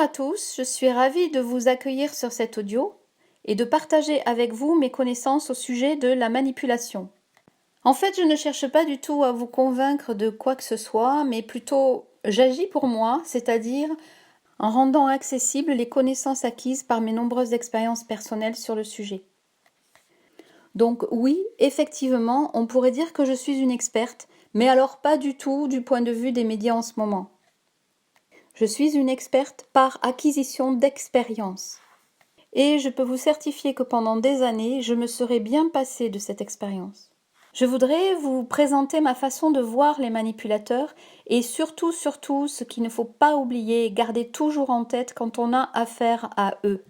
à tous, je suis ravie de vous accueillir sur cet audio et de partager avec vous mes connaissances au sujet de la manipulation. En fait, je ne cherche pas du tout à vous convaincre de quoi que ce soit, mais plutôt j'agis pour moi, c'est-à-dire en rendant accessibles les connaissances acquises par mes nombreuses expériences personnelles sur le sujet. Donc oui, effectivement, on pourrait dire que je suis une experte, mais alors pas du tout du point de vue des médias en ce moment. Je suis une experte par acquisition d'expérience. Et je peux vous certifier que pendant des années, je me serais bien passée de cette expérience. Je voudrais vous présenter ma façon de voir les manipulateurs et surtout ce qu'il ne faut pas oublier et garder toujours en tête quand on a affaire à eux.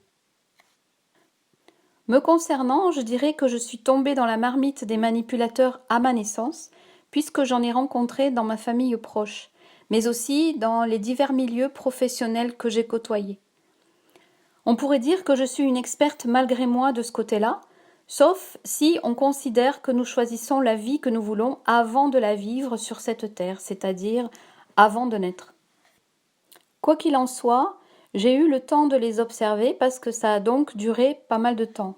Me concernant, je dirais que je suis tombée dans la marmite des manipulateurs à ma naissance, puisque j'en ai rencontré dans ma famille proche, mais aussi dans les divers milieux professionnels que j'ai côtoyés. On pourrait dire que je suis une experte malgré moi de ce côté-là, sauf si on considère que nous choisissons la vie que nous voulons avant de la vivre sur cette terre, c'est-à-dire avant de naître. Quoi qu'il en soit, j'ai eu le temps de les observer parce que ça a donc duré pas mal de temps.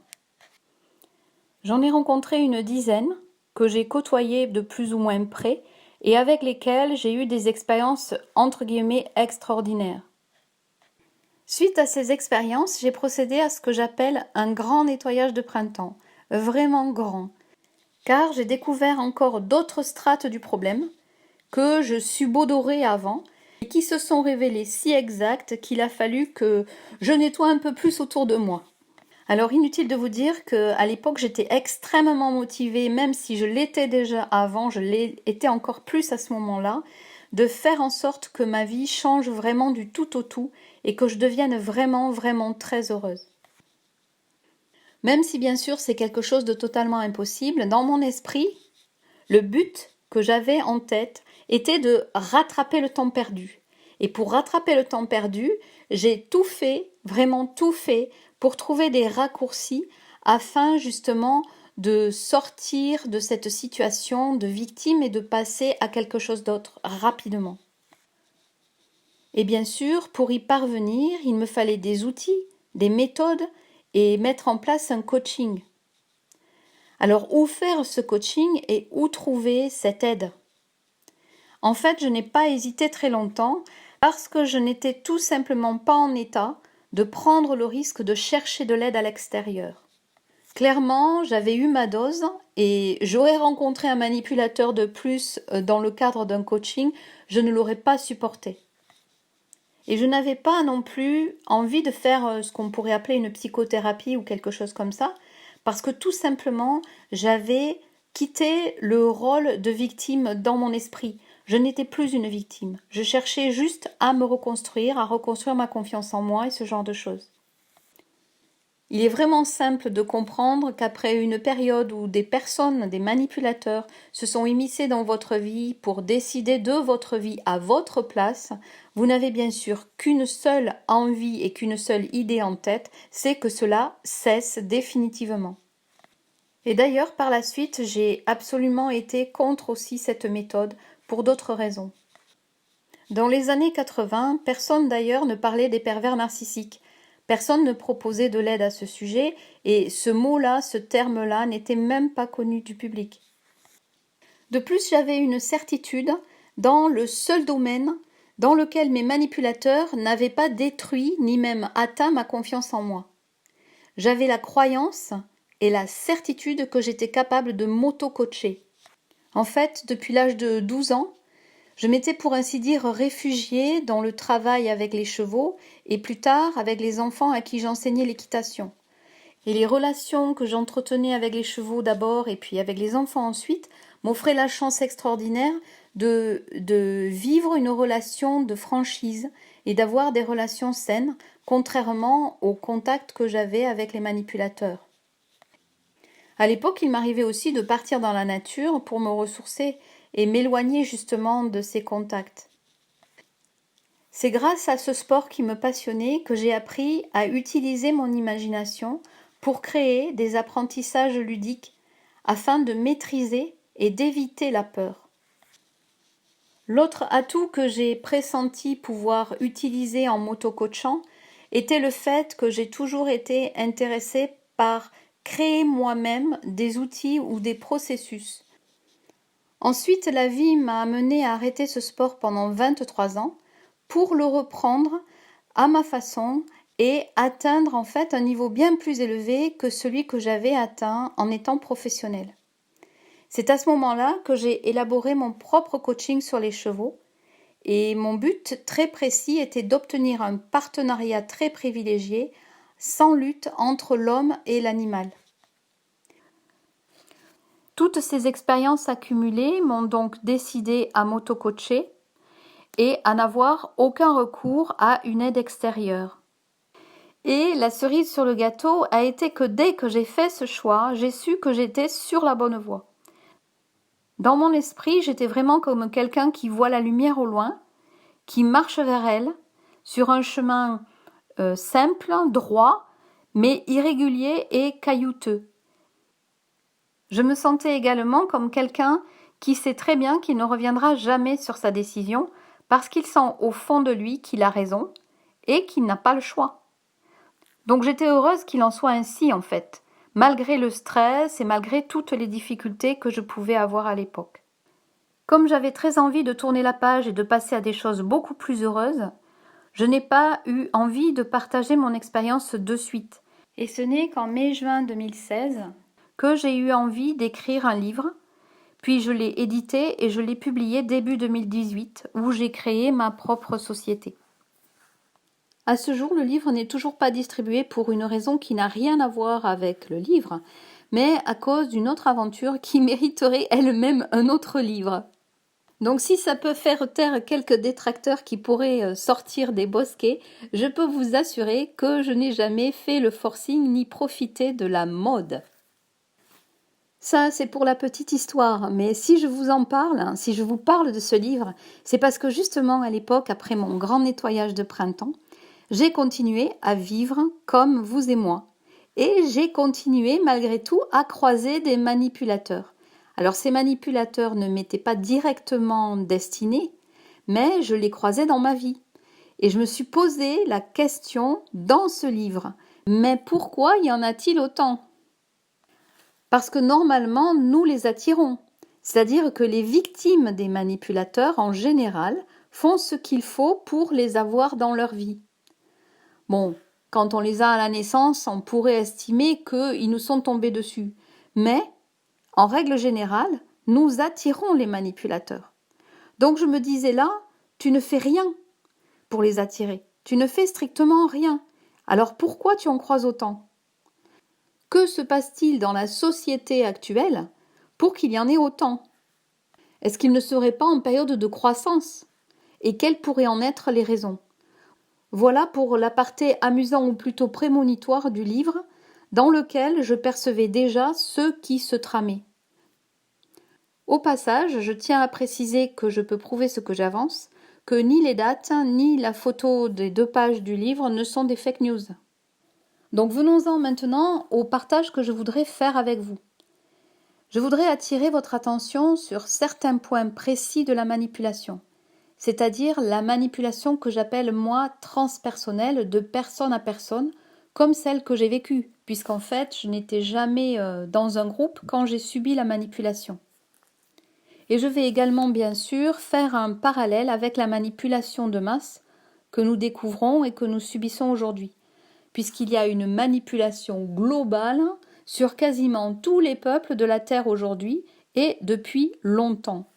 J'en ai rencontré une dizaine que j'ai côtoyées de plus ou moins près et avec lesquelles j'ai eu des expériences entre guillemets extraordinaires. Suite à ces expériences, j'ai procédé à ce que j'appelle un grand nettoyage de printemps, vraiment grand, car j'ai découvert encore d'autres strates du problème que je subodorais avant et qui se sont révélées si exactes qu'il a fallu que je nettoie un peu plus autour de moi. Alors inutile de vous dire qu'à l'époque j'étais extrêmement motivée, même si je l'étais déjà avant, je l'étais encore plus à ce moment-là, de faire en sorte que ma vie change vraiment du tout au tout et que je devienne vraiment très heureuse. Même si bien sûr c'est quelque chose de totalement impossible, dans mon esprit, le but que j'avais en tête était de rattraper le temps perdu. Et pour rattraper le temps perdu, j'ai tout fait, vraiment tout fait, pour trouver des raccourcis afin justement de sortir de cette situation de victime et de passer à quelque chose d'autre rapidement. Et bien sûr, pour y parvenir, il me fallait des outils, des méthodes et mettre en place un coaching. Alors, où faire ce coaching et où trouver cette aide? En fait, je n'ai pas hésité très longtemps parce que je n'étais tout simplement pas en état de prendre le risque de chercher de l'aide à l'extérieur. Clairement, j'avais eu ma dose et j'aurais rencontré un manipulateur de plus dans le cadre d'un coaching, je ne l'aurais pas supporté. Et je n'avais pas non plus envie de faire ce qu'on pourrait appeler une psychothérapie ou quelque chose comme ça, parce que tout simplement, j'avais quitté le rôle de victime dans mon esprit. Je n'étais plus une victime. Je cherchais juste à me reconstruire, à reconstruire ma confiance en moi et ce genre de choses. Il est vraiment simple de comprendre qu'après une période où des personnes, des manipulateurs, se sont immiscés dans votre vie pour décider de votre vie à votre place, vous n'avez bien sûr qu'une seule envie et qu'une seule idée en tête, c'est que cela cesse définitivement. Et d'ailleurs, par la suite, j'ai absolument été contre aussi cette méthode pour d'autres raisons. Dans les années 80, personne d'ailleurs ne parlait des pervers narcissiques. Personne ne proposait de l'aide à ce sujet et ce mot-là, ce terme-là n'était même pas connu du public. De plus, j'avais une certitude dans le seul domaine dans lequel mes manipulateurs n'avaient pas détruit ni même atteint ma confiance en moi. J'avais la croyance et la certitude que j'étais capable de m'auto-coacher. En fait, depuis l'âge de 12 ans, je m'étais pour ainsi dire réfugiée dans le travail avec les chevaux et plus tard avec les enfants à qui j'enseignais l'équitation. Et les relations que j'entretenais avec les chevaux d'abord et puis avec les enfants ensuite m'offraient la chance extraordinaire de vivre une relation de franchise et d'avoir des relations saines, contrairement au contact que j'avais avec les manipulateurs. À l'époque, il m'arrivait aussi de partir dans la nature pour me ressourcer et m'éloigner justement de ces contacts. C'est grâce à ce sport qui me passionnait que j'ai appris à utiliser mon imagination pour créer des apprentissages ludiques afin de maîtriser et d'éviter la peur. L'autre atout que j'ai pressenti pouvoir utiliser en m'auto-coachant était le fait que j'ai toujours été intéressée par créer moi-même des outils ou des processus. Ensuite, la vie m'a amené à arrêter ce sport pendant 23 ans pour le reprendre à ma façon et atteindre en fait un niveau bien plus élevé que celui que j'avais atteint en étant professionnel. C'est à ce moment-là que j'ai élaboré mon propre coaching sur les chevaux et mon but très précis était d'obtenir un partenariat très privilégié sans lutte entre l'homme et l'animal. Toutes ces expériences accumulées m'ont donc décidé à m'auto-coacher et à n'avoir aucun recours à une aide extérieure. Et la cerise sur le gâteau a été que dès que j'ai fait ce choix, j'ai su que j'étais sur la bonne voie. Dans mon esprit, j'étais vraiment comme quelqu'un qui voit la lumière au loin, qui marche vers elle, sur un chemin simple, droit, mais irrégulier et caillouteux. Je me sentais également comme quelqu'un qui sait très bien qu'il ne reviendra jamais sur sa décision parce qu'il sent au fond de lui qu'il a raison et qu'il n'a pas le choix. Donc j'étais heureuse qu'il en soit ainsi en fait, malgré le stress et malgré toutes les difficultés que je pouvais avoir à l'époque. Comme j'avais très envie de tourner la page et de passer à des choses beaucoup plus heureuses, je n'ai pas eu envie de partager mon expérience de suite. Et ce n'est qu'en mai-juin 2016 que j'ai eu envie d'écrire un livre, puis je l'ai édité et je l'ai publié début 2018 où j'ai créé ma propre société. À ce jour, le livre n'est toujours pas distribué pour une raison qui n'a rien à voir avec le livre, mais à cause d'une autre aventure qui mériterait elle-même un autre livre. Donc si ça peut faire taire quelques détracteurs qui pourraient sortir des bosquets, je peux vous assurer que je n'ai jamais fait le forcing ni profité de la mode. Ça, c'est pour la petite histoire, mais si je vous en parle, si je vous parle de ce livre, c'est parce que justement à l'époque, après mon grand nettoyage de printemps, j'ai continué à vivre comme vous et moi. Et j'ai continué malgré tout à croiser des manipulateurs. Alors ces manipulateurs ne m'étaient pas directement destinés, mais je les croisais dans ma vie. Et je me suis posé la question dans ce livre. Mais pourquoi y en a-t-il autant ? Parce que normalement, nous les attirons. C'est-à-dire que les victimes des manipulateurs, en général, font ce qu'il faut pour les avoir dans leur vie. Bon, quand on les a à la naissance, on pourrait estimer qu'ils nous sont tombés dessus. Mais, en règle générale, nous attirons les manipulateurs. Donc je me disais là, tu ne fais rien pour les attirer. Tu ne fais strictement rien. Alors pourquoi tu en croises autant ? Que se passe-t-il dans la société actuelle pour qu'il y en ait autant ? Est-ce qu'il ne serait pas en période de croissance ? Et quelles pourraient en être les raisons ? Voilà pour l'aparté amusant ou plutôt prémonitoire du livre, dans lequel je percevais déjà ce qui se tramait. Au passage, je tiens à préciser que je peux prouver ce que j'avance, que ni les dates, ni la photo des 2 pages du livre ne sont des fake news. Donc venons-en maintenant au partage que je voudrais faire avec vous. Je voudrais attirer votre attention sur certains points précis de la manipulation, c'est-à-dire la manipulation que j'appelle moi transpersonnelle de personne à personne, comme celle que j'ai vécue, puisqu'en fait je n'étais jamais dans un groupe quand j'ai subi la manipulation. Et je vais également bien sûr faire un parallèle avec la manipulation de masse que nous découvrons et que nous subissons aujourd'hui, puisqu'il y a une manipulation globale sur quasiment tous les peuples de la Terre aujourd'hui et depuis longtemps.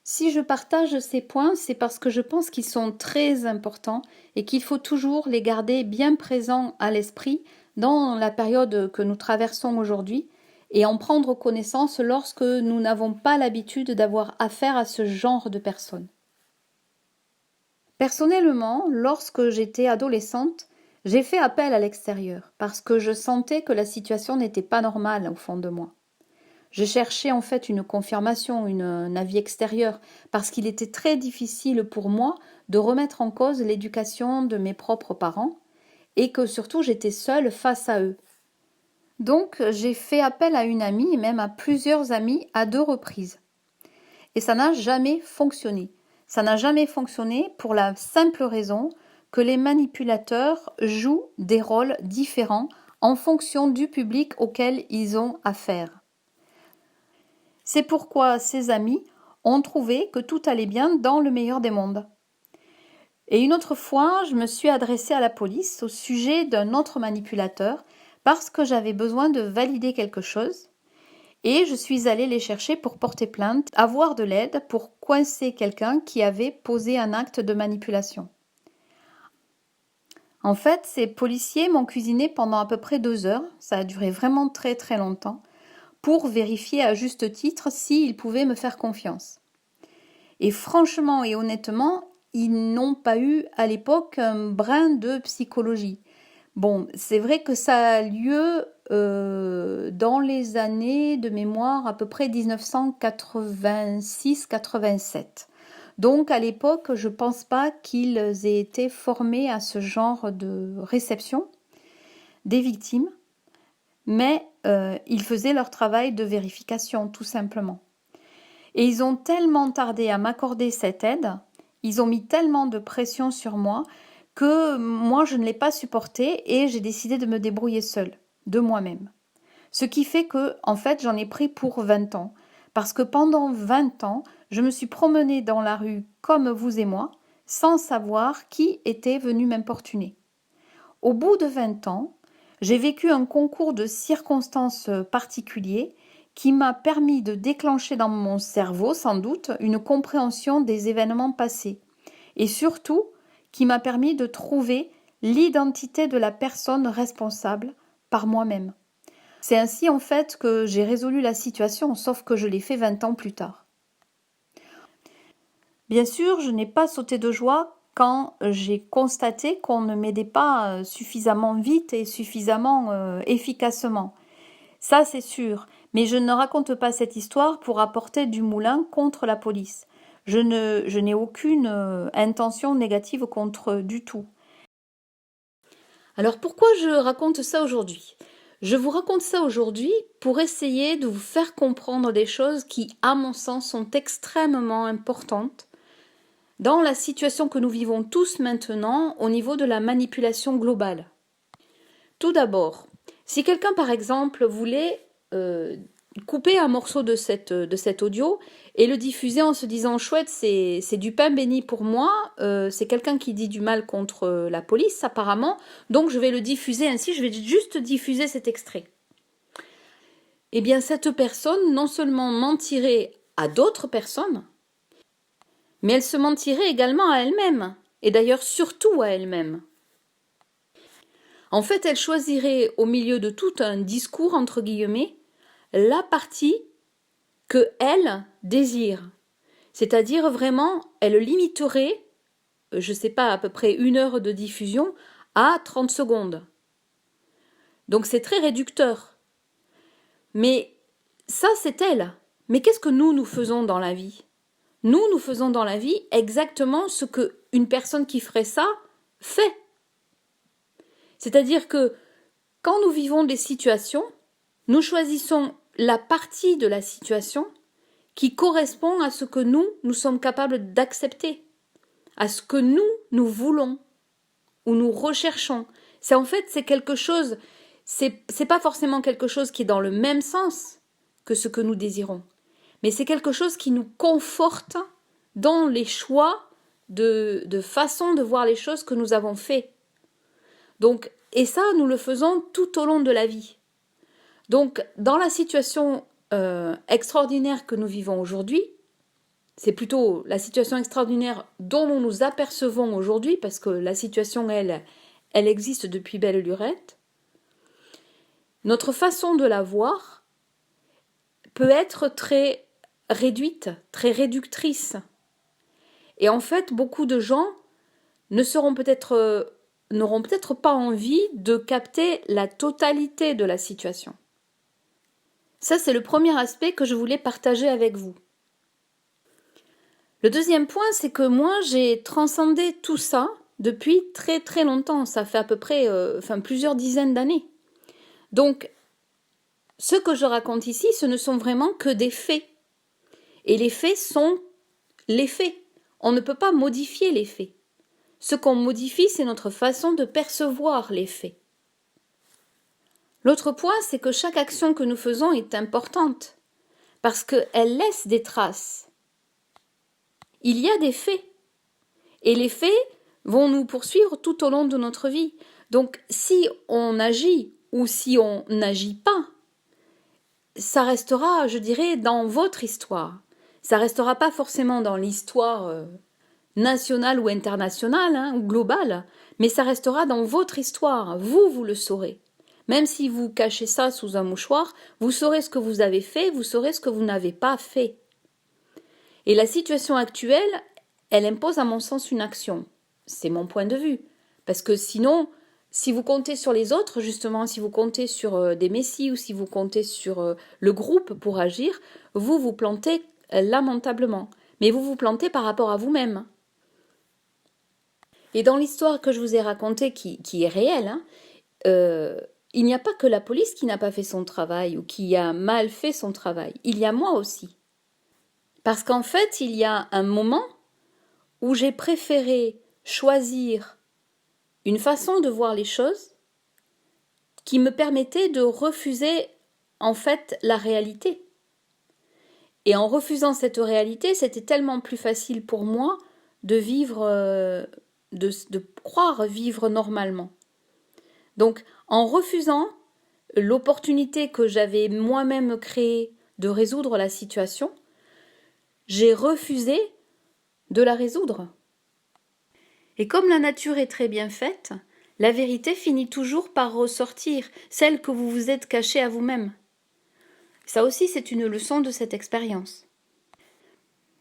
Si je partage ces points, c'est parce que je pense qu'ils sont très importants et qu'il faut toujours les garder bien présents à l'esprit dans la période que nous traversons aujourd'hui et en prendre connaissance lorsque nous n'avons pas l'habitude d'avoir affaire à ce genre de personnes. Personnellement, lorsque j'étais adolescente, j'ai fait appel à l'extérieur parce que je sentais que la situation n'était pas normale au fond de moi. Je cherchais en fait une confirmation, un avis extérieur, parce qu'il était très difficile pour moi de remettre en cause l'éducation de mes propres parents et que surtout j'étais seule face à eux. Donc j'ai fait appel à une amie et même à plusieurs amis à 2 reprises. et ça n'a jamais fonctionné. Ça n'a jamais fonctionné pour la simple raison que les manipulateurs jouent des rôles différents en fonction du public auquel ils ont affaire. C'est pourquoi ces amis ont trouvé que tout allait bien dans le meilleur des mondes. Et une autre fois, je me suis adressée à la police au sujet d'un autre manipulateur parce que j'avais besoin de valider quelque chose et je suis allée les chercher pour porter plainte, avoir de l'aide pour coincer quelqu'un qui avait posé un acte de manipulation. En fait, ces policiers m'ont cuisiné pendant à peu près 2 heures, ça a duré vraiment très très longtemps, pour vérifier à juste titre s'ils pouvaient me faire confiance. Et franchement et honnêtement, ils n'ont pas eu à l'époque un brin de psychologie. Bon, c'est vrai que ça a lieu dans les années de mémoire à peu près 1986-87. Donc à l'époque, je ne pense pas qu'ils aient été formés à ce genre de réception des victimes, mais ils faisaient leur travail de vérification tout simplement. Et ils ont tellement tardé à m'accorder cette aide, ils ont mis tellement de pression sur moi que moi je ne l'ai pas supporté et j'ai décidé de me débrouiller seule, de moi-même. Ce qui fait que, en fait, j'en ai pris pour 20 ans. Parce que pendant 20 ans, je me suis promenée dans la rue comme vous et moi, sans savoir qui était venu m'importuner. Au bout de 20 ans, j'ai vécu un concours de circonstances particuliers qui m'a permis de déclencher dans mon cerveau, sans doute, une compréhension des événements passés. Et surtout, qui m'a permis de trouver l'identité de la personne responsable par moi-même. C'est ainsi en fait que j'ai résolu la situation, sauf que je l'ai fait 20 ans plus tard. Bien sûr, je n'ai pas sauté de joie quand j'ai constaté qu'on ne m'aidait pas suffisamment vite et suffisamment efficacement. Ça, c'est sûr, mais je ne raconte pas cette histoire pour apporter du moulin contre la police. Je n'ai aucune intention négative contre eux du tout. Alors pourquoi je raconte ça aujourd'hui ? Je vous raconte ça aujourd'hui pour essayer de vous faire comprendre des choses qui, à mon sens, sont extrêmement importantes dans la situation que nous vivons tous maintenant au niveau de la manipulation globale. Tout d'abord, si quelqu'un, par exemple, voulait couper un morceau de cet audio et le diffuser en se disant « chouette, c'est du pain béni pour moi, c'est quelqu'un qui dit du mal contre la police apparemment, donc je vais le diffuser ainsi, je vais juste diffuser cet extrait ». Eh bien, cette personne non seulement mentirait à d'autres personnes, mais elle se mentirait également à elle-même, et d'ailleurs surtout à elle-même. En fait, elle choisirait au milieu de tout un discours, entre guillemets, la partie que elle désire. C'est-à-dire vraiment, elle limiterait, je ne sais pas, à peu près 1 heure de diffusion à 30 secondes. Donc c'est très réducteur. Mais ça, c'est elle. Mais qu'est-ce que nous faisons dans la vie ? Nous faisons dans la vie exactement ce qu'une personne qui ferait ça fait. C'est-à-dire que quand nous vivons des situations, nous choisissons la partie de la situation qui correspond à ce que nous sommes capables d'accepter, à ce que nous voulons ou nous recherchons. C'est quelque chose, c'est pas forcément quelque chose qui est dans le même sens que ce que nous désirons, mais c'est quelque chose qui nous conforte dans les choix de façon de voir les choses que nous avons fait. Donc, et ça, nous le faisons tout au long de la vie. Donc, dans la situation extraordinaire que nous vivons aujourd'hui, c'est plutôt la situation extraordinaire dont nous nous apercevons aujourd'hui, parce que la situation, elle existe depuis belle lurette. Notre façon de la voir peut être très réduite, très réductrice. Et en fait, beaucoup de gens n'auront peut-être pas envie de capter la totalité de la situation. Ça, c'est le premier aspect que je voulais partager avec vous. Le deuxième point, c'est que moi, j'ai transcendé tout ça depuis très très longtemps. Ça fait à peu près plusieurs dizaines d'années. Donc, ce que je raconte ici, ce ne sont vraiment que des faits. Et les faits sont les faits. On ne peut pas modifier les faits. Ce qu'on modifie, c'est notre façon de percevoir les faits. L'autre point, c'est que chaque action que nous faisons est importante, parce qu'elle laisse des traces. Il y a des faits, et les faits vont nous poursuivre tout au long de notre vie. Donc, si on agit ou si on n'agit pas, ça restera, je dirais, dans votre histoire. Ça restera pas forcément dans l'histoire nationale ou internationale, ou globale, mais ça restera dans votre histoire. Vous le saurez. Même si vous cachez ça sous un mouchoir, vous saurez ce que vous avez fait, vous saurez ce que vous n'avez pas fait. Et la situation actuelle, elle impose à mon sens une action. C'est mon point de vue. Parce que sinon, si vous comptez sur les autres, justement, si vous comptez sur des messies ou si vous comptez sur le groupe pour agir, vous vous plantez lamentablement. Mais vous vous plantez par rapport à vous-même. Et dans l'histoire que je vous ai racontée, qui est réelle, il n'y a pas que la police qui n'a pas fait son travail ou qui a mal fait son travail. Il y a moi aussi. Parce qu'en fait, il y a un moment où j'ai préféré choisir une façon de voir les choses qui me permettait de refuser en fait la réalité. Et en refusant cette réalité, c'était tellement plus facile pour moi de vivre, de croire vivre normalement. Donc, en refusant l'opportunité que j'avais moi-même créée de résoudre la situation, j'ai refusé de la résoudre. Et comme la nature est très bien faite, la vérité finit toujours par ressortir, celle que vous vous êtes cachée à vous-même. Ça aussi, c'est une leçon de cette expérience.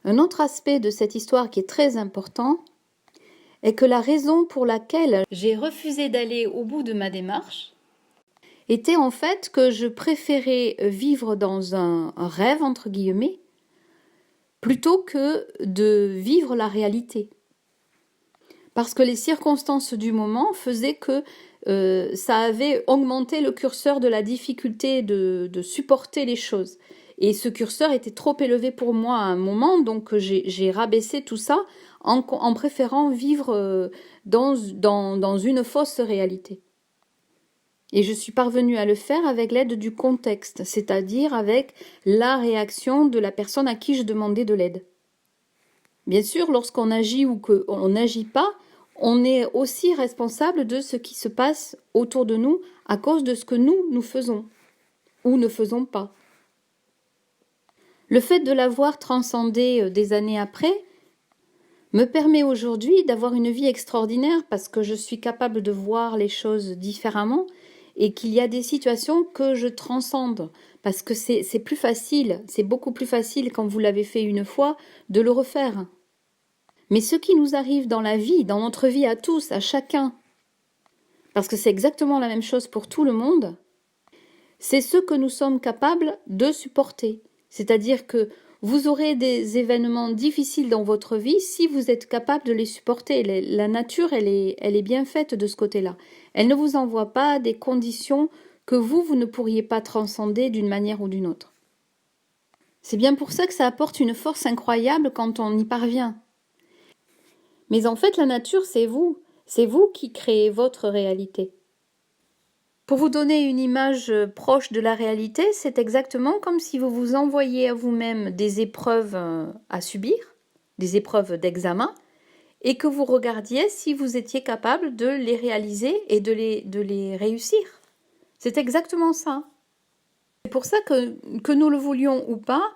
Un autre aspect de cette histoire qui est très important est que la raison pour laquelle j'ai refusé d'aller au bout de ma démarche était en fait que je préférais vivre dans un rêve, entre guillemets, plutôt que de vivre la réalité. Parce que les circonstances du moment faisaient que ça avait augmenté le curseur de la difficulté de supporter les choses. Et ce curseur était trop élevé pour moi à un moment, donc j'ai rabaissé tout ça en préférant vivre dans une fausse réalité. Et je suis parvenue à le faire avec l'aide du contexte, c'est-à-dire avec la réaction de la personne à qui je demandais de l'aide. Bien sûr, lorsqu'on agit ou qu'on n'agit pas, on est aussi responsable de ce qui se passe autour de nous à cause de ce que nous faisons ou ne faisons pas. Le fait de l'avoir transcendé des années après me permet aujourd'hui d'avoir une vie extraordinaire parce que je suis capable de voir les choses différemment et qu'il y a des situations que je transcende parce que c'est plus facile, c'est beaucoup plus facile quand vous l'avez fait une fois de le refaire. Mais ce qui nous arrive dans la vie, dans notre vie à tous, à chacun, parce que c'est exactement la même chose pour tout le monde, c'est ce que nous sommes capables de supporter. C'est-à-dire que vous aurez des événements difficiles dans votre vie si vous êtes capable de les supporter. La nature, elle est bien faite de ce côté-là. Elle ne vous envoie pas des conditions que vous ne pourriez pas transcender d'une manière ou d'une autre. C'est bien pour ça que ça apporte une force incroyable quand on y parvient. Mais en fait, la nature, c'est vous. C'est vous qui créez votre réalité. Pour vous donner une image proche de la réalité, c'est exactement comme si vous vous envoyiez à vous-même des épreuves à subir, des épreuves d'examen, et que vous regardiez si vous étiez capable de les réaliser et de les réussir. C'est exactement ça. C'est pour ça que nous le voulions ou pas,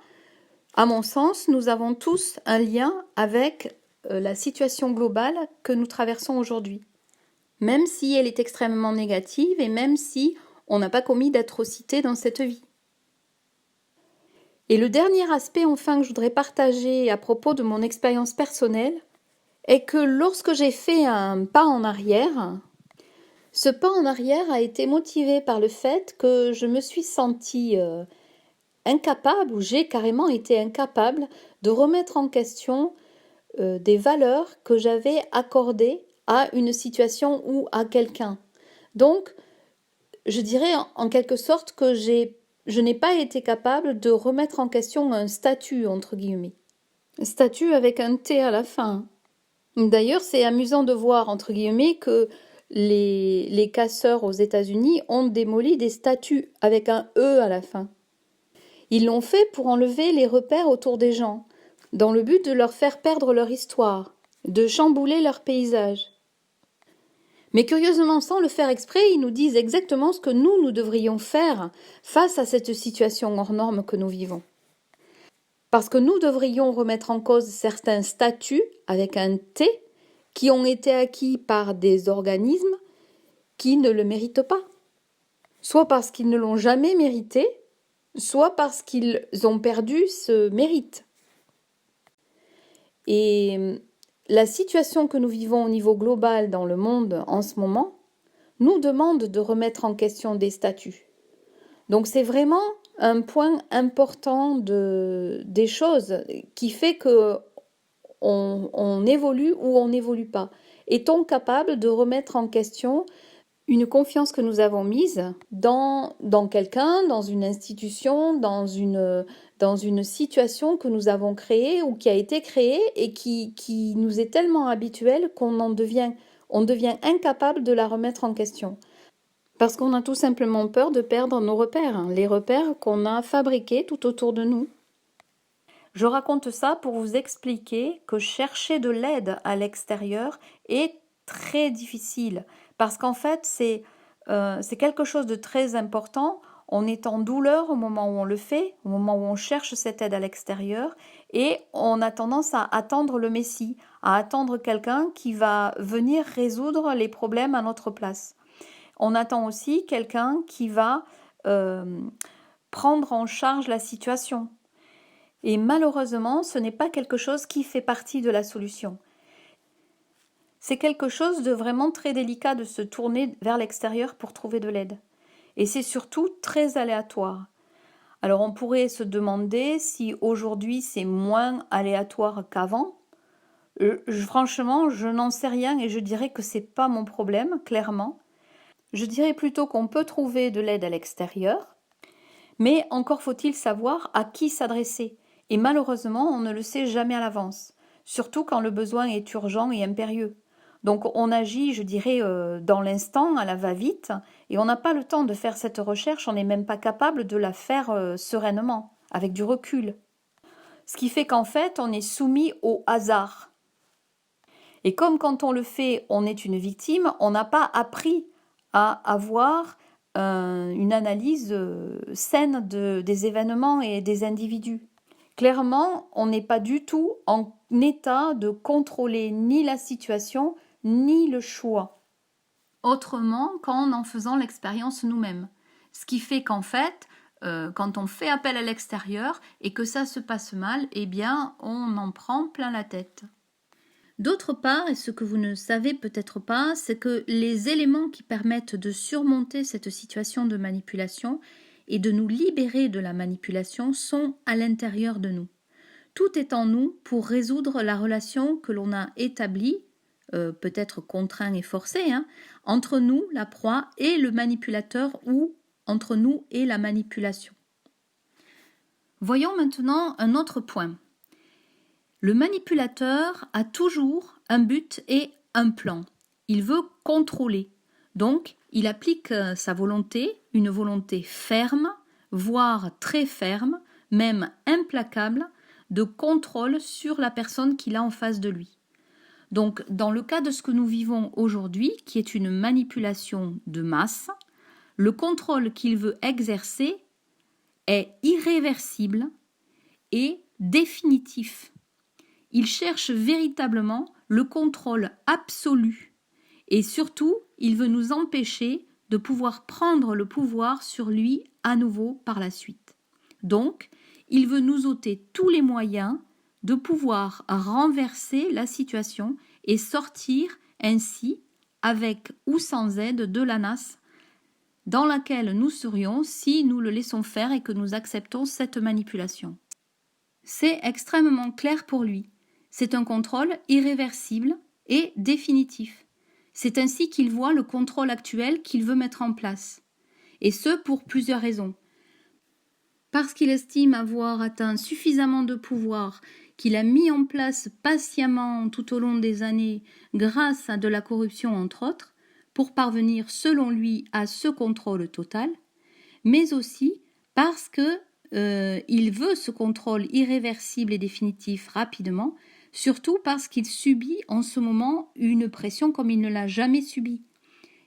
à mon sens, nous avons tous un lien avec la situation globale que nous traversons aujourd'hui. Même si elle est extrêmement négative et même si on n'a pas commis d'atrocités dans cette vie. Et le dernier aspect enfin que je voudrais partager à propos de mon expérience personnelle est que lorsque j'ai fait un pas en arrière, ce pas en arrière a été motivé par le fait que je me suis sentie incapable, ou j'ai carrément été incapable de remettre en question des valeurs que j'avais accordées à une situation ou à quelqu'un. Donc, je dirais en quelque sorte que j'ai je n'ai pas été capable de remettre en question un statut, entre guillemets. Statut avec un T à la fin. D'ailleurs, c'est amusant de voir, entre guillemets, que les casseurs aux États-Unis ont démoli des statues avec un E à la fin. Ils l'ont fait pour enlever les repères autour des gens, dans le but de leur faire perdre leur histoire, de chambouler leur paysage. Mais curieusement, sans le faire exprès, ils nous disent exactement ce que nous devrions faire face à cette situation hors norme que nous vivons. Parce que nous devrions remettre en cause certains statuts avec un T qui ont été acquis par des organismes qui ne le méritent pas. Soit parce qu'ils ne l'ont jamais mérité, soit parce qu'ils ont perdu ce mérite. Et la situation que nous vivons au niveau global dans le monde en ce moment nous demande de remettre en question des statuts. Donc c'est vraiment un point important des choses qui fait que on évolue ou on n'évolue pas. Est-on capable de remettre en question une confiance que nous avons mise dans quelqu'un, dans une institution, dans une situation que nous avons créée ou qui a été créée et qui nous est tellement habituelle qu'on devient incapable de la remettre en question. Parce qu'on a tout simplement peur de perdre nos repères, les repères qu'on a fabriqués tout autour de nous. Je raconte ça pour vous expliquer que chercher de l'aide à l'extérieur est très difficile. Parce qu'en fait, c'est quelque chose de très important. On est en douleur au moment où on le fait, au moment où on cherche cette aide à l'extérieur, et on a tendance à attendre le Messie, à attendre quelqu'un qui va venir résoudre les problèmes à notre place. On attend aussi quelqu'un qui va prendre en charge la situation. Et malheureusement, ce n'est pas quelque chose qui fait partie de la solution. C'est quelque chose de vraiment très délicat de se tourner vers l'extérieur pour trouver de l'aide. Et c'est surtout très aléatoire. Alors on pourrait se demander si aujourd'hui c'est moins aléatoire qu'avant. Franchement, je n'en sais rien et je dirais que c'est pas mon problème, clairement. Je dirais plutôt qu'on peut trouver de l'aide à l'extérieur, mais encore faut-il savoir à qui s'adresser. Et malheureusement, on ne le sait jamais à l'avance, surtout quand le besoin est urgent et impérieux. Donc on agit, je dirais, dans l'instant, à la va-vite, et on n'a pas le temps de faire cette recherche, on n'est même pas capable de la faire sereinement, avec du recul. Ce qui fait qu'en fait, on est soumis au hasard. Et comme quand on le fait, on est une victime, on n'a pas appris à avoir une analyse saine des événements et des individus. Clairement, on n'est pas du tout en état de contrôler ni la situation, ni le choix. Autrement qu'en faisant l'expérience nous-mêmes. Ce qui fait qu'en fait, quand on fait appel à l'extérieur et que ça se passe mal, eh bien, on en prend plein la tête. D'autre part, et ce que vous ne savez peut-être pas, c'est que les éléments qui permettent de surmonter cette situation de manipulation et de nous libérer de la manipulation sont à l'intérieur de nous. Tout est en nous pour résoudre la relation que l'on a établie, peut-être contraint et forcé, entre nous, la proie, et le manipulateur ou entre nous et la manipulation. Voyons maintenant un autre point. Le manipulateur a toujours un but et un plan. Il veut contrôler. Donc, il applique sa volonté, une volonté ferme, voire très ferme, même implacable, de contrôle sur la personne qu'il a en face de lui. Donc, dans le cas de ce que nous vivons aujourd'hui, qui est une manipulation de masse, le contrôle qu'il veut exercer est irréversible et définitif. Il cherche véritablement le contrôle absolu et surtout, il veut nous empêcher de pouvoir prendre le pouvoir sur lui à nouveau par la suite. Donc, il veut nous ôter tous les moyens de pouvoir renverser la situation et sortir ainsi, avec ou sans aide, de la nasse dans laquelle nous serions si nous le laissons faire et que nous acceptons cette manipulation. C'est extrêmement clair pour lui. C'est un contrôle irréversible et définitif. C'est ainsi qu'il voit le contrôle actuel qu'il veut mettre en place. Et ce, pour plusieurs raisons. parce qu'il estime avoir atteint suffisamment de pouvoir, qu'il a mis en place patiemment tout au long des années grâce à de la corruption entre autres, pour parvenir selon lui à ce contrôle total, mais aussi parce que il veut ce contrôle irréversible et définitif rapidement, surtout parce qu'il subit en ce moment une pression comme il ne l'a jamais subie.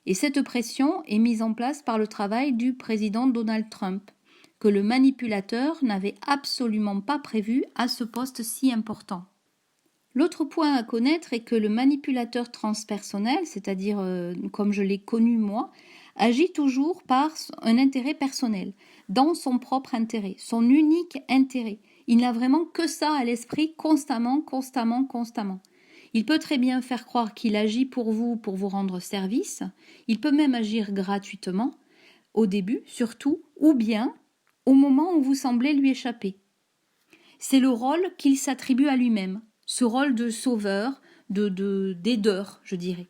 Et cette pression est mise en place par le travail du président Donald Trump, que le manipulateur n'avait absolument pas prévu à ce poste si important. L'autre point à connaître est que le manipulateur transpersonnel, c'est-à-dire comme je l'ai connu moi, agit toujours par un intérêt personnel, dans son propre intérêt, son unique intérêt. Il n'a vraiment que ça à l'esprit constamment. Il peut très bien faire croire qu'il agit pour vous rendre service, il peut même agir gratuitement, au début surtout, ou bien au moment où vous semblez lui échapper. C'est le rôle qu'il s'attribue à lui-même, ce rôle de sauveur, d'aideur, je dirais.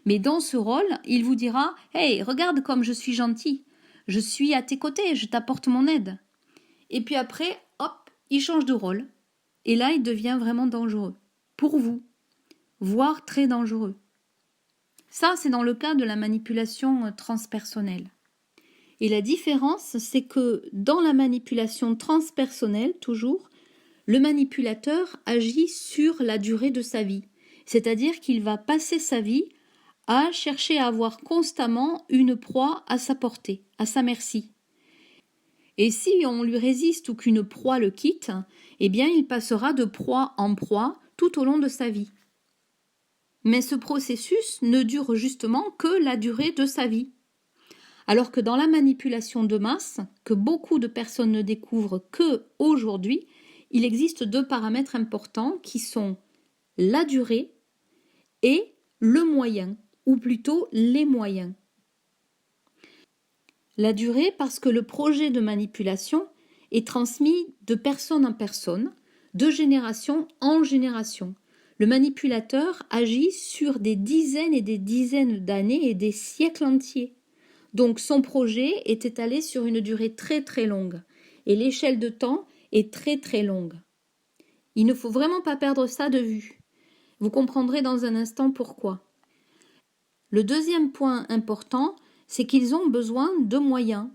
Mais dans ce rôle, il vous dira « Hey, regarde comme je suis gentil, je suis à tes côtés, je t'apporte mon aide. » Et puis après, hop, il change de rôle. Et là, il devient vraiment dangereux. Pour vous, voire très dangereux. Ça, c'est dans le cas de la manipulation transpersonnelle. Et la différence, c'est que dans la manipulation transpersonnelle, toujours, le manipulateur agit sur la durée de sa vie. C'est-à-dire qu'il va passer sa vie à chercher à avoir constamment une proie à sa portée, à sa merci. Et si on lui résiste ou qu'une proie le quitte, eh bien il passera de proie en proie tout au long de sa vie. Mais ce processus ne dure justement que la durée de sa vie. Alors que dans la manipulation de masse, que beaucoup de personnes ne découvrent que aujourd'hui, il existe deux paramètres importants qui sont la durée et le moyen, ou plutôt les moyens. La durée parce que le projet de manipulation est transmis de personne en personne, de génération en génération. Le manipulateur agit sur des dizaines et des dizaines d'années et des siècles entiers. Donc son projet est étalé sur une durée très très longue et l'échelle de temps est très très longue. Il ne faut vraiment pas perdre ça de vue. Vous comprendrez dans un instant pourquoi. Le deuxième point important, c'est qu'ils ont besoin de moyens.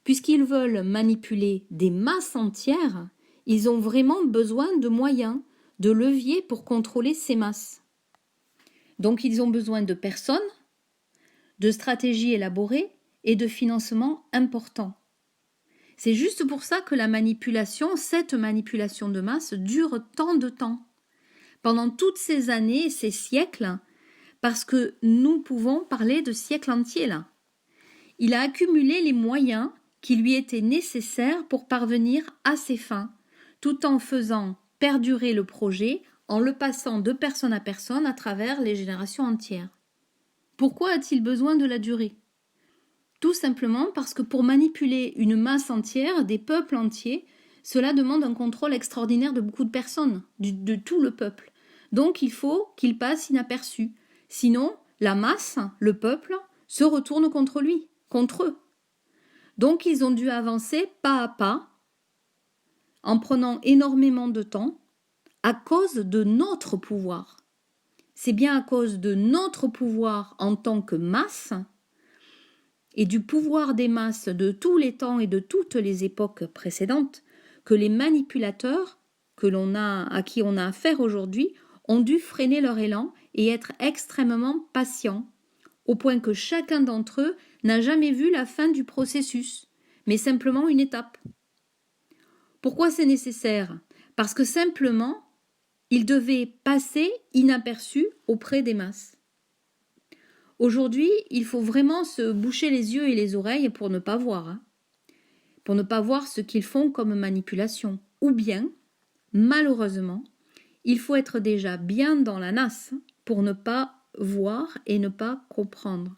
Puisqu'ils veulent manipuler des masses entières, ils ont vraiment besoin de moyens, de leviers pour contrôler ces masses. Donc ils ont besoin de personnes, de stratégies élaborées et de financements importants. C'est juste pour ça que la manipulation, cette manipulation de masse, dure tant de temps. Pendant toutes ces années, ces siècles, parce que nous pouvons parler de siècles entiers là. Il a accumulé les moyens qui lui étaient nécessaires pour parvenir à ses fins, tout en faisant perdurer le projet, en le passant de personne à personne à travers les générations entières. Pourquoi a-t-il besoin de la durée ? Tout simplement parce que pour manipuler une masse entière, des peuples entiers, cela demande un contrôle extraordinaire de beaucoup de personnes, de tout le peuple. Donc il faut qu'il passe inaperçu. Sinon, la masse, le peuple, se retourne contre lui, contre eux. Donc ils ont dû avancer pas à pas, en prenant énormément de temps, à cause de notre pouvoir. C'est bien à cause de notre pouvoir en tant que masse, et du pouvoir des masses de tous les temps et de toutes les époques précédentes, que les manipulateurs à qui on a affaire aujourd'hui ont dû freiner leur élan et être extrêmement patients, au point que chacun d'entre eux n'a jamais vu la fin du processus, mais simplement une étape. Pourquoi c'est nécessaire ? Parce que simplement, ils devaient passer inaperçus auprès des masses. Aujourd'hui, il faut vraiment se boucher les yeux et les oreilles pour ne pas voir. Pour ne pas voir ce qu'ils font comme manipulation. Ou bien, malheureusement, il faut être déjà bien dans la nasse pour ne pas voir et ne pas comprendre.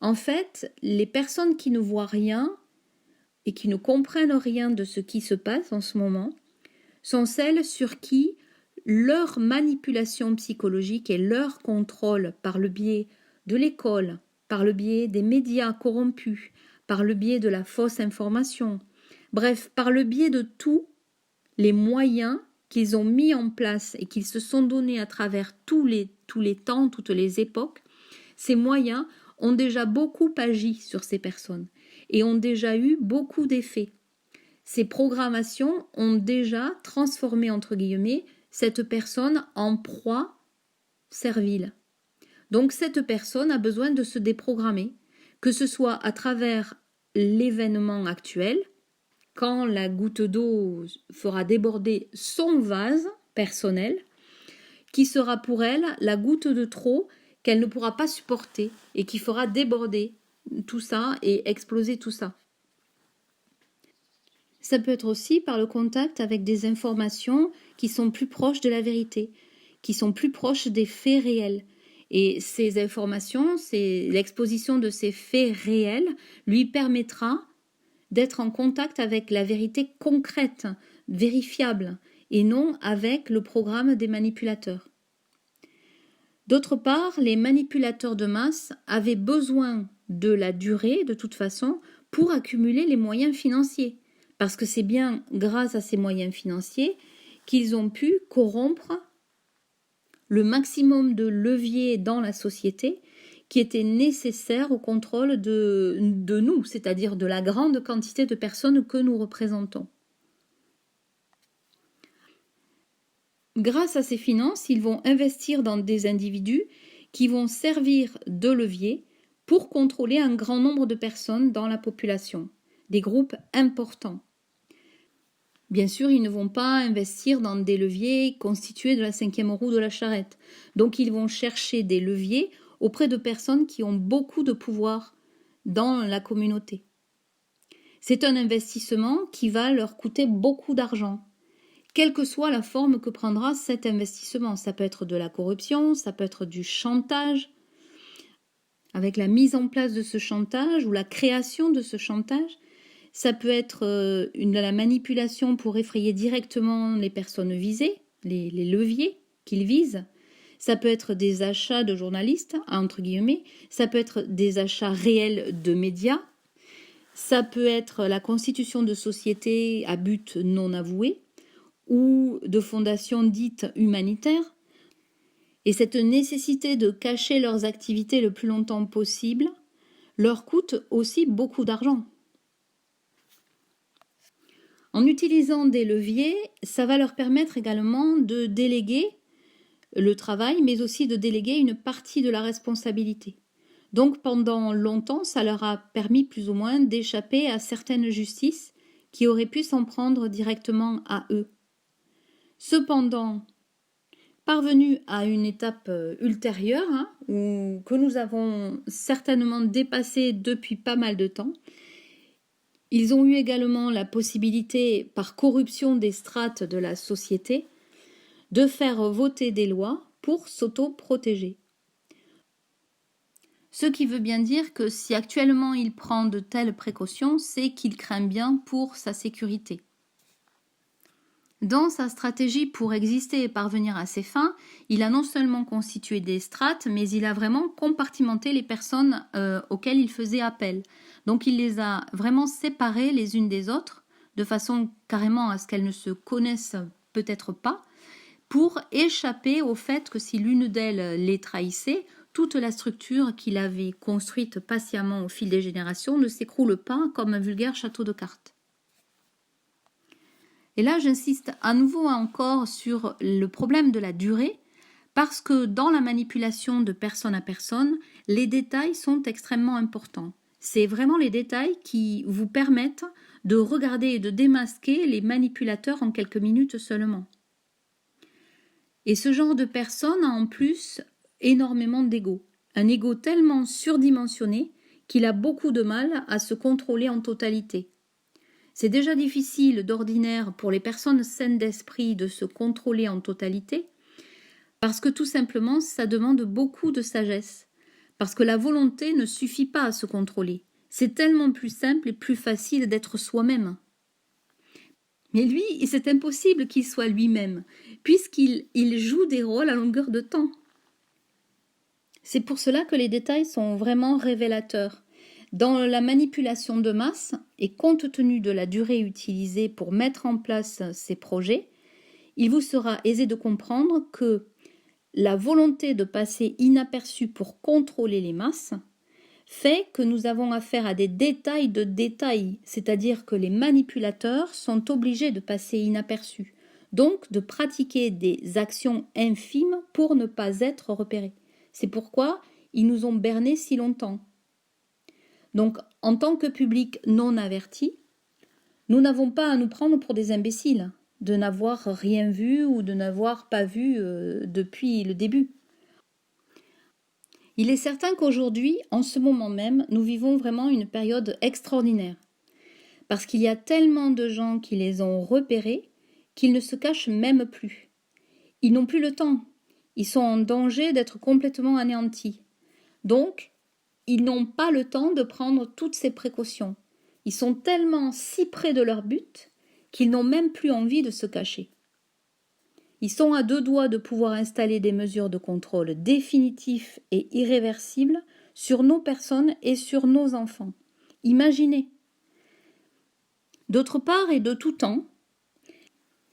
En fait, les personnes qui ne voient rien et qui ne comprennent rien de ce qui se passe en ce moment sont celles sur qui leur manipulation psychologique et leur contrôle par le biais de l'école, par le biais des médias corrompus, par le biais de la fausse information, Bref, par le biais de tous les moyens qu'ils ont mis en place et qu'ils se sont donnés à travers tous les temps, toutes les époques, ces moyens ont déjà beaucoup agi sur ces personnes et ont déjà eu beaucoup d'effets. Ces programmations ont déjà transformé, entre guillemets, cette personne en proie servile. Donc cette personne a besoin de se déprogrammer, que ce soit à travers l'événement actuel, quand la goutte d'eau fera déborder son vase personnel, qui sera pour elle la goutte de trop qu'elle ne pourra pas supporter et qui fera déborder tout ça et exploser tout ça. Ça peut être aussi par le contact avec des informations qui sont plus proches de la vérité, qui sont plus proches des faits réels. Et ces informations, l'exposition de ces faits réels lui permettra d'être en contact avec la vérité concrète, vérifiable, et non avec le programme des manipulateurs. D'autre part, les manipulateurs de masse avaient besoin de la durée, de toute façon, pour accumuler les moyens financiers. Parce que c'est bien grâce à ces moyens financiers qu'ils ont pu corrompre le maximum de leviers dans la société qui était nécessaire au contrôle de nous, c'est-à-dire de la grande quantité de personnes que nous représentons. Grâce à ces finances, ils vont investir dans des individus qui vont servir de levier pour contrôler un grand nombre de personnes dans la population, des groupes importants. Bien sûr, ils ne vont pas investir dans des leviers constitués de la cinquième roue de la charrette. Donc, ils vont chercher des leviers auprès de personnes qui ont beaucoup de pouvoir dans la communauté. C'est un investissement qui va leur coûter beaucoup d'argent, quelle que soit la forme que prendra cet investissement. Ça peut être de la corruption, ça peut être du chantage. Avec la mise en place de ce chantage ou la création de ce chantage, ça peut être la manipulation pour effrayer directement les personnes visées, les leviers qu'ils visent. Ça peut être des achats de journalistes, entre guillemets. Ça peut être des achats réels de médias. Ça peut être la constitution de sociétés à but non avoué ou de fondations dites humanitaires. Et cette nécessité de cacher leurs activités le plus longtemps possible leur coûte aussi beaucoup d'argent. En utilisant des leviers, ça va leur permettre également de déléguer le travail, mais aussi de déléguer une partie de la responsabilité. Donc pendant longtemps, ça leur a permis plus ou moins d'échapper à certaines justices qui auraient pu s'en prendre directement à eux. Cependant, parvenus à une étape ultérieure, que nous avons certainement dépassée depuis pas mal de temps, ils ont eu également la possibilité, par corruption des strates de la société, de faire voter des lois pour s'auto-protéger. Ce qui veut bien dire que si actuellement il prend de telles précautions, c'est qu'il craint bien pour sa sécurité. Dans sa stratégie pour exister et parvenir à ses fins, il a non seulement constitué des strates, mais il a vraiment compartimenté les personnes auxquelles il faisait appel. Donc il les a vraiment séparées les unes des autres, de façon carrément à ce qu'elles ne se connaissent peut-être pas, pour échapper au fait que si l'une d'elles les trahissait, toute la structure qu'il avait construite patiemment au fil des générations ne s'écroule pas comme un vulgaire château de cartes. Et là, j'insiste à nouveau encore sur le problème de la durée, parce que dans la manipulation de personne à personne, les détails sont extrêmement importants. C'est vraiment les détails qui vous permettent de regarder et de démasquer les manipulateurs en quelques minutes seulement. Et ce genre de personne a en plus énormément d'ego. Un ego tellement surdimensionné qu'il a beaucoup de mal à se contrôler en totalité. C'est déjà difficile d'ordinaire pour les personnes saines d'esprit de se contrôler en totalité, parce que tout simplement ça demande beaucoup de sagesse, parce que la volonté ne suffit pas à se contrôler. C'est tellement plus simple et plus facile d'être soi-même. Mais lui, c'est impossible qu'il soit lui-même, puisqu'il joue des rôles à longueur de temps. C'est pour cela que les détails sont vraiment révélateurs. Dans la manipulation de masse, et compte tenu de la durée utilisée pour mettre en place ces projets, il vous sera aisé de comprendre que la volonté de passer inaperçu pour contrôler les masses fait que nous avons affaire à des détails de détails, c'est-à-dire que les manipulateurs sont obligés de passer inaperçus, donc de pratiquer des actions infimes pour ne pas être repérés. C'est pourquoi ils nous ont bernés si longtemps. Donc, en tant que public non averti, nous n'avons pas à nous prendre pour des imbéciles, de n'avoir rien vu ou de n'avoir pas vu depuis le début. Il est certain qu'aujourd'hui, en ce moment même, nous vivons vraiment une période extraordinaire, parce qu'il y a tellement de gens qui les ont repérés qu'ils ne se cachent même plus. Ils n'ont plus le temps, ils sont en danger d'être complètement anéantis. Donc, ils n'ont pas le temps de prendre toutes ces précautions. Ils sont tellement si près de leur but qu'ils n'ont même plus envie de se cacher. Ils sont à 2 doigts de pouvoir installer des mesures de contrôle définitifs et irréversibles sur nos personnes et sur nos enfants. Imaginez. D'autre part et de tout temps,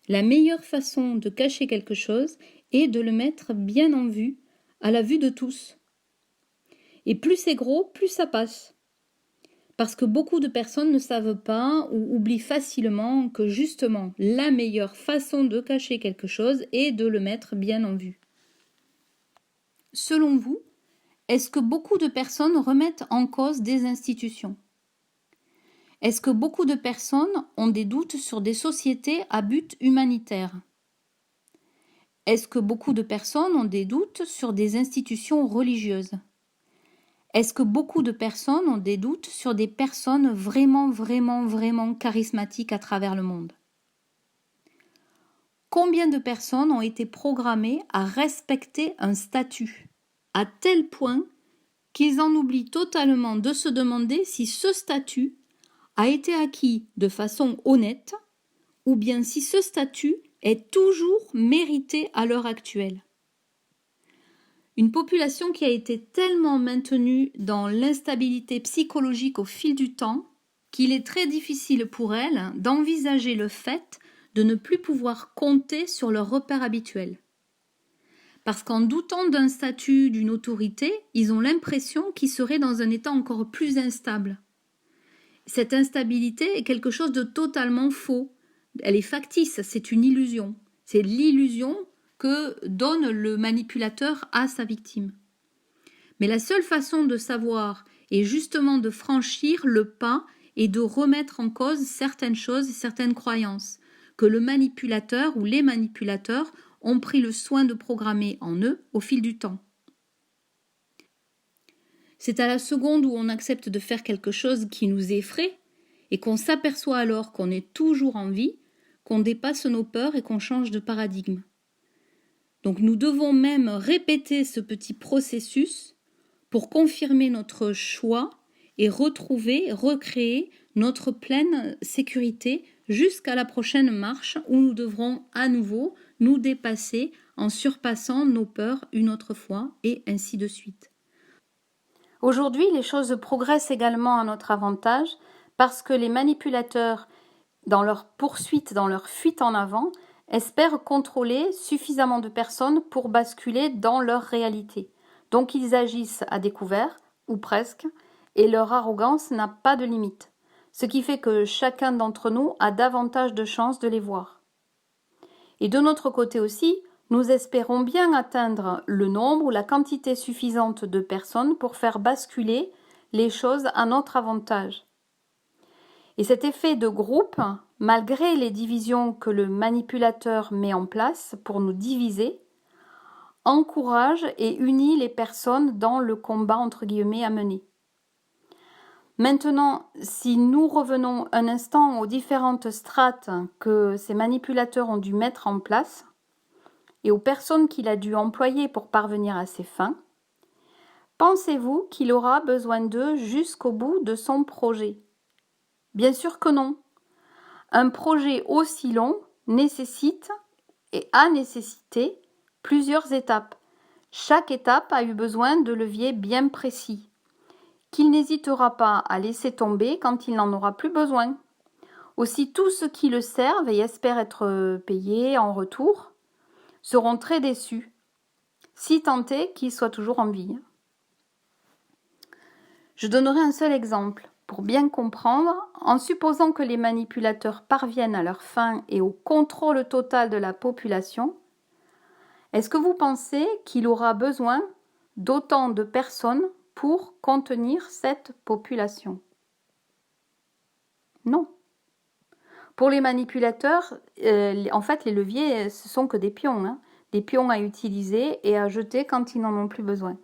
la meilleure façon de cacher quelque chose est de le mettre bien en vue, à la vue de tous. Et plus c'est gros, plus ça passe. Parce que beaucoup de personnes ne savent pas ou oublient facilement que justement la meilleure façon de cacher quelque chose est de le mettre bien en vue. Selon vous, est-ce que beaucoup de personnes remettent en cause des institutions ? Est-ce que beaucoup de personnes ont des doutes sur des sociétés à but humanitaire ? Est-ce que beaucoup de personnes ont des doutes sur des institutions religieuses ? Est-ce que beaucoup de personnes ont des doutes sur des personnes vraiment charismatiques à travers le monde ? Combien de personnes ont été programmées à respecter un statut, à tel point qu'ils en oublient totalement de se demander si ce statut a été acquis de façon honnête ou bien si ce statut est toujours mérité à l'heure actuelle. Une population qui a été tellement maintenue dans l'instabilité psychologique au fil du temps qu'il est très difficile pour elle d'envisager le fait de ne plus pouvoir compter sur leurs repères habituels. Parce qu'en doutant d'un statut, d'une autorité, ils ont l'impression qu'ils seraient dans un état encore plus instable. Cette instabilité est quelque chose de totalement faux. Elle est factice, c'est une illusion. C'est l'illusion que donne le manipulateur à sa victime. Mais la seule façon de savoir est justement de franchir le pas et de remettre en cause certaines choses et certaines croyances que le manipulateur ou les manipulateurs ont pris le soin de programmer en eux au fil du temps. C'est à la seconde où on accepte de faire quelque chose qui nous effraie et qu'on s'aperçoit alors qu'on est toujours en vie, qu'on dépasse nos peurs et qu'on change de paradigme. Donc nous devons même répéter ce petit processus pour confirmer notre choix et retrouver, recréer notre pleine sécurité jusqu'à la prochaine marche où nous devrons à nouveau nous dépasser en surpassant nos peurs une autre fois et ainsi de suite. Aujourd'hui, les choses progressent également à notre avantage parce que les manipulateurs, dans leur poursuite, dans leur fuite en avant, espèrent contrôler suffisamment de personnes pour basculer dans leur réalité. Donc ils agissent à découvert, ou presque, et leur arrogance n'a pas de limite, ce qui fait que chacun d'entre nous a davantage de chances de les voir. Et de notre côté aussi, nous espérons bien atteindre le nombre ou la quantité suffisante de personnes pour faire basculer les choses à notre avantage. Et cet effet de groupe, malgré les divisions que le manipulateur met en place pour nous diviser, encourage et unit les personnes dans le combat entre guillemets à mener. Maintenant, si nous revenons un instant aux différentes strates que ces manipulateurs ont dû mettre en place et aux personnes qu'il a dû employer pour parvenir à ses fins, pensez-vous qu'il aura besoin d'eux jusqu'au bout de son projet ? Bien sûr que non. Un projet aussi long nécessite et a nécessité plusieurs étapes. Chaque étape a eu besoin de leviers bien précis qu'il n'hésitera pas à laisser tomber quand il n'en aura plus besoin. Aussi, tous ceux qui le servent et espèrent être payés en retour seront très déçus, si tant est qu'il soit toujours en vie. Je donnerai un seul exemple. Pour bien comprendre, en supposant que les manipulateurs parviennent à leur fin et au contrôle total de la population, est-ce que vous pensez qu'il aura besoin d'autant de personnes pour contenir cette population? Non. Pour les manipulateurs, en fait, les leviers, ce sont que des pions, des pions à utiliser et à jeter quand ils n'en ont plus besoin.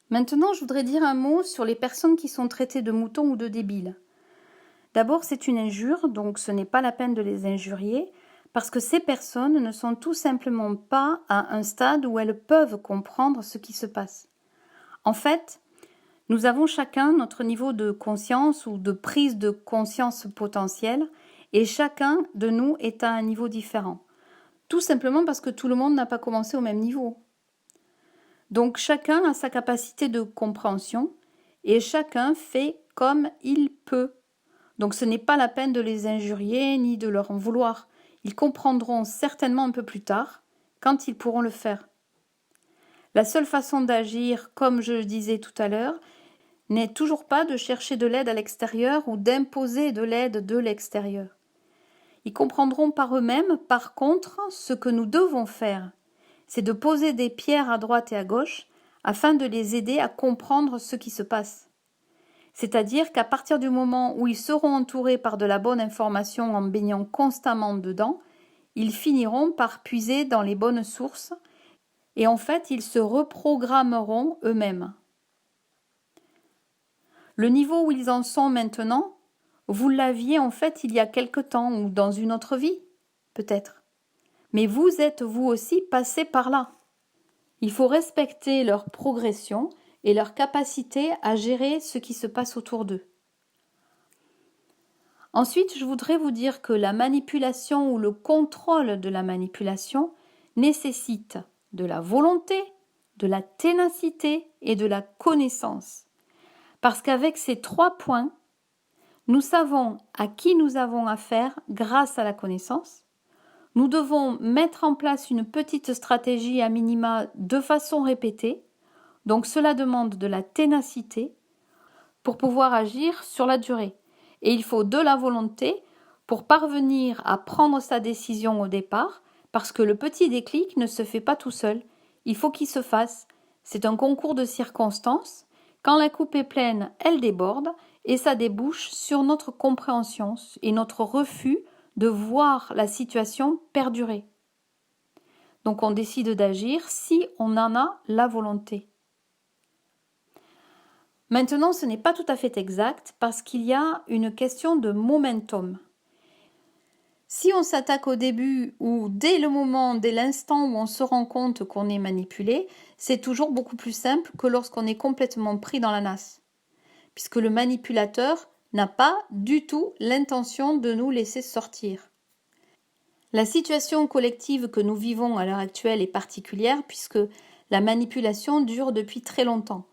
Maintenant, je voudrais dire un mot sur les personnes qui sont traitées de moutons ou de débiles. D'abord, c'est une injure, donc ce n'est pas la peine de les injurier, parce que ces personnes ne sont tout simplement pas à un stade où elles peuvent comprendre ce qui se passe. En fait, nous avons chacun notre niveau de conscience ou de prise de conscience potentielle, et chacun de nous est à un niveau différent. Tout simplement parce que tout le monde n'a pas commencé au même niveau. Donc chacun a sa capacité de compréhension et chacun fait comme il peut. Donc ce n'est pas la peine de les injurier ni de leur en vouloir. Ils comprendront certainement un peu plus tard, quand ils pourront le faire. La seule façon d'agir, comme je le disais tout à l'heure, n'est toujours pas de chercher de l'aide à l'extérieur ou d'imposer de l'aide de l'extérieur. Ils comprendront par eux-mêmes, par contre, ce que nous devons faire. C'est de poser des pierres à droite et à gauche afin de les aider à comprendre ce qui se passe. C'est-à-dire qu'à partir du moment où ils seront entourés par de la bonne information en baignant constamment dedans, ils finiront par puiser dans les bonnes sources et en fait ils se reprogrammeront eux-mêmes. Le niveau où ils en sont maintenant, vous l'aviez en fait il y a quelque temps ou dans une autre vie, peut-être. Mais vous êtes vous aussi passé par là. Il faut respecter leur progression et leur capacité à gérer ce qui se passe autour d'eux. Ensuite, je voudrais vous dire que la manipulation ou le contrôle de la manipulation nécessite de la volonté, de la ténacité et de la connaissance. Parce qu'avec ces 3 points, nous savons à qui nous avons affaire grâce à la connaissance. Nous devons mettre en place une petite stratégie à minima de façon répétée, donc cela demande de la ténacité pour pouvoir agir sur la durée. Et il faut de la volonté pour parvenir à prendre sa décision au départ, parce que le petit déclic ne se fait pas tout seul, il faut qu'il se fasse. C'est un concours de circonstances. Quand la coupe est pleine, elle déborde, et ça débouche sur notre compréhension et notre refus de voir la situation perdurer. Donc on décide d'agir si on en a la volonté. Maintenant, ce n'est pas tout à fait exact parce qu'il y a une question de momentum. Si on s'attaque au début ou dès le moment, dès l'instant où on se rend compte qu'on est manipulé, c'est toujours beaucoup plus simple que lorsqu'on est complètement pris dans la nasse. Puisque le manipulateur n'a pas du tout l'intention de nous laisser sortir. La situation collective que nous vivons à l'heure actuelle est particulière puisque la manipulation dure depuis très longtemps,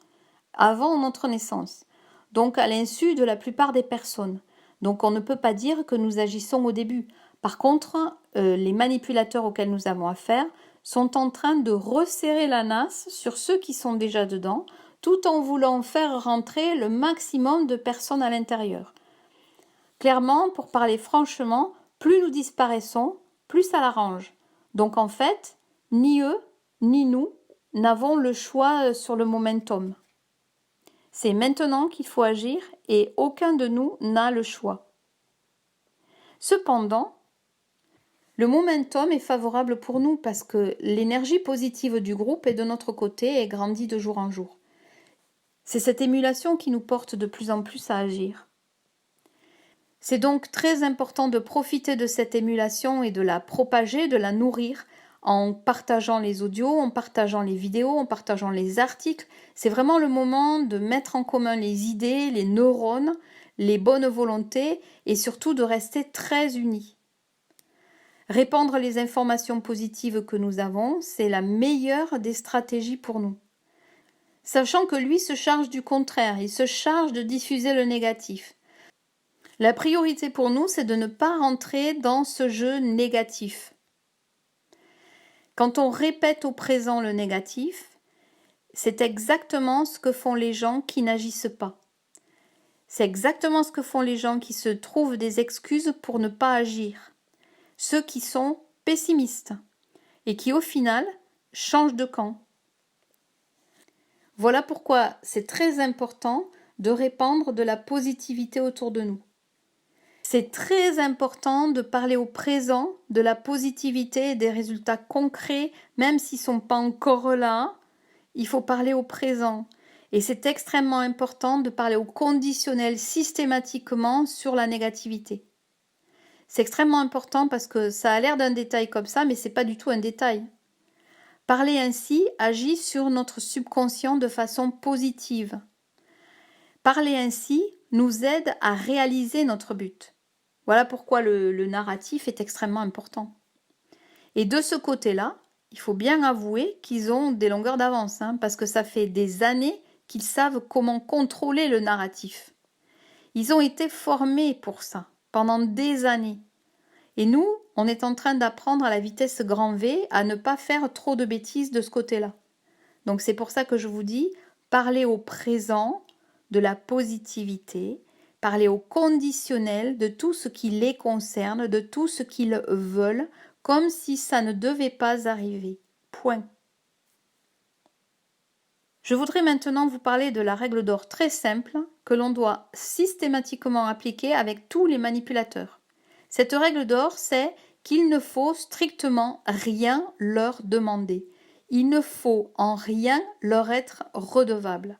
avant notre naissance, donc à l'insu de la plupart des personnes. Donc on ne peut pas dire que nous agissons au début. Par contre, les manipulateurs auxquels nous avons affaire sont en train de resserrer la nasse sur ceux qui sont déjà dedans, tout en voulant faire rentrer le maximum de personnes à l'intérieur. Clairement, pour parler franchement, plus nous disparaissons, plus ça l'arrange. Donc en fait, ni eux, ni nous n'avons le choix sur le momentum. C'est maintenant qu'il faut agir et aucun de nous n'a le choix. Cependant, le momentum est favorable pour nous parce que l'énergie positive du groupe est de notre côté et grandit de jour en jour. C'est cette émulation qui nous porte de plus en plus à agir. C'est donc très important de profiter de cette émulation et de la propager, de la nourrir en partageant les audios, en partageant les vidéos, en partageant les articles. C'est vraiment le moment de mettre en commun les idées, les neurones, les bonnes volontés et surtout de rester très unis. Répandre les informations positives que nous avons, c'est la meilleure des stratégies pour nous. sachant que lui se charge du contraire, il se charge de diffuser le négatif. La priorité pour nous, c'est de ne pas rentrer dans ce jeu négatif. Quand on répète au présent le négatif, c'est exactement ce que font les gens qui n'agissent pas. C'est exactement ce que font les gens qui se trouvent des excuses pour ne pas agir. Ceux qui sont pessimistes et qui, au final, changent de camp. Voilà pourquoi c'est très important de répandre de la positivité autour de nous. C'est très important de parler au présent de la positivité et des résultats concrets, même s'ils ne sont pas encore là. Il faut parler au présent. Et c'est extrêmement important de parler au conditionnel systématiquement sur la négativité. C'est extrêmement important parce que ça a l'air d'un détail comme ça, mais ce n'est pas du tout un détail. Parler ainsi agit sur notre subconscient de façon positive. Parler ainsi nous aide à réaliser notre but. Voilà pourquoi le narratif est extrêmement important. Et de ce côté-là, il faut bien avouer qu'ils ont des longueurs d'avance, parce que ça fait des années qu'ils savent comment contrôler le narratif. Ils ont été formés pour ça, pendant des années. Et nous, on est en train d'apprendre à la vitesse grand V à ne pas faire trop de bêtises de ce côté-là. Donc c'est pour ça que je vous dis, parlez au présent, de la positivité, parler au conditionnel de tout ce qui les concerne, de tout ce qu'ils veulent, comme si ça ne devait pas arriver. Point. Je voudrais maintenant vous parler de la règle d'or très simple que l'on doit systématiquement appliquer avec tous les manipulateurs. Cette règle d'or, c'est qu'il ne faut strictement rien leur demander. Il ne faut en rien leur être redevable.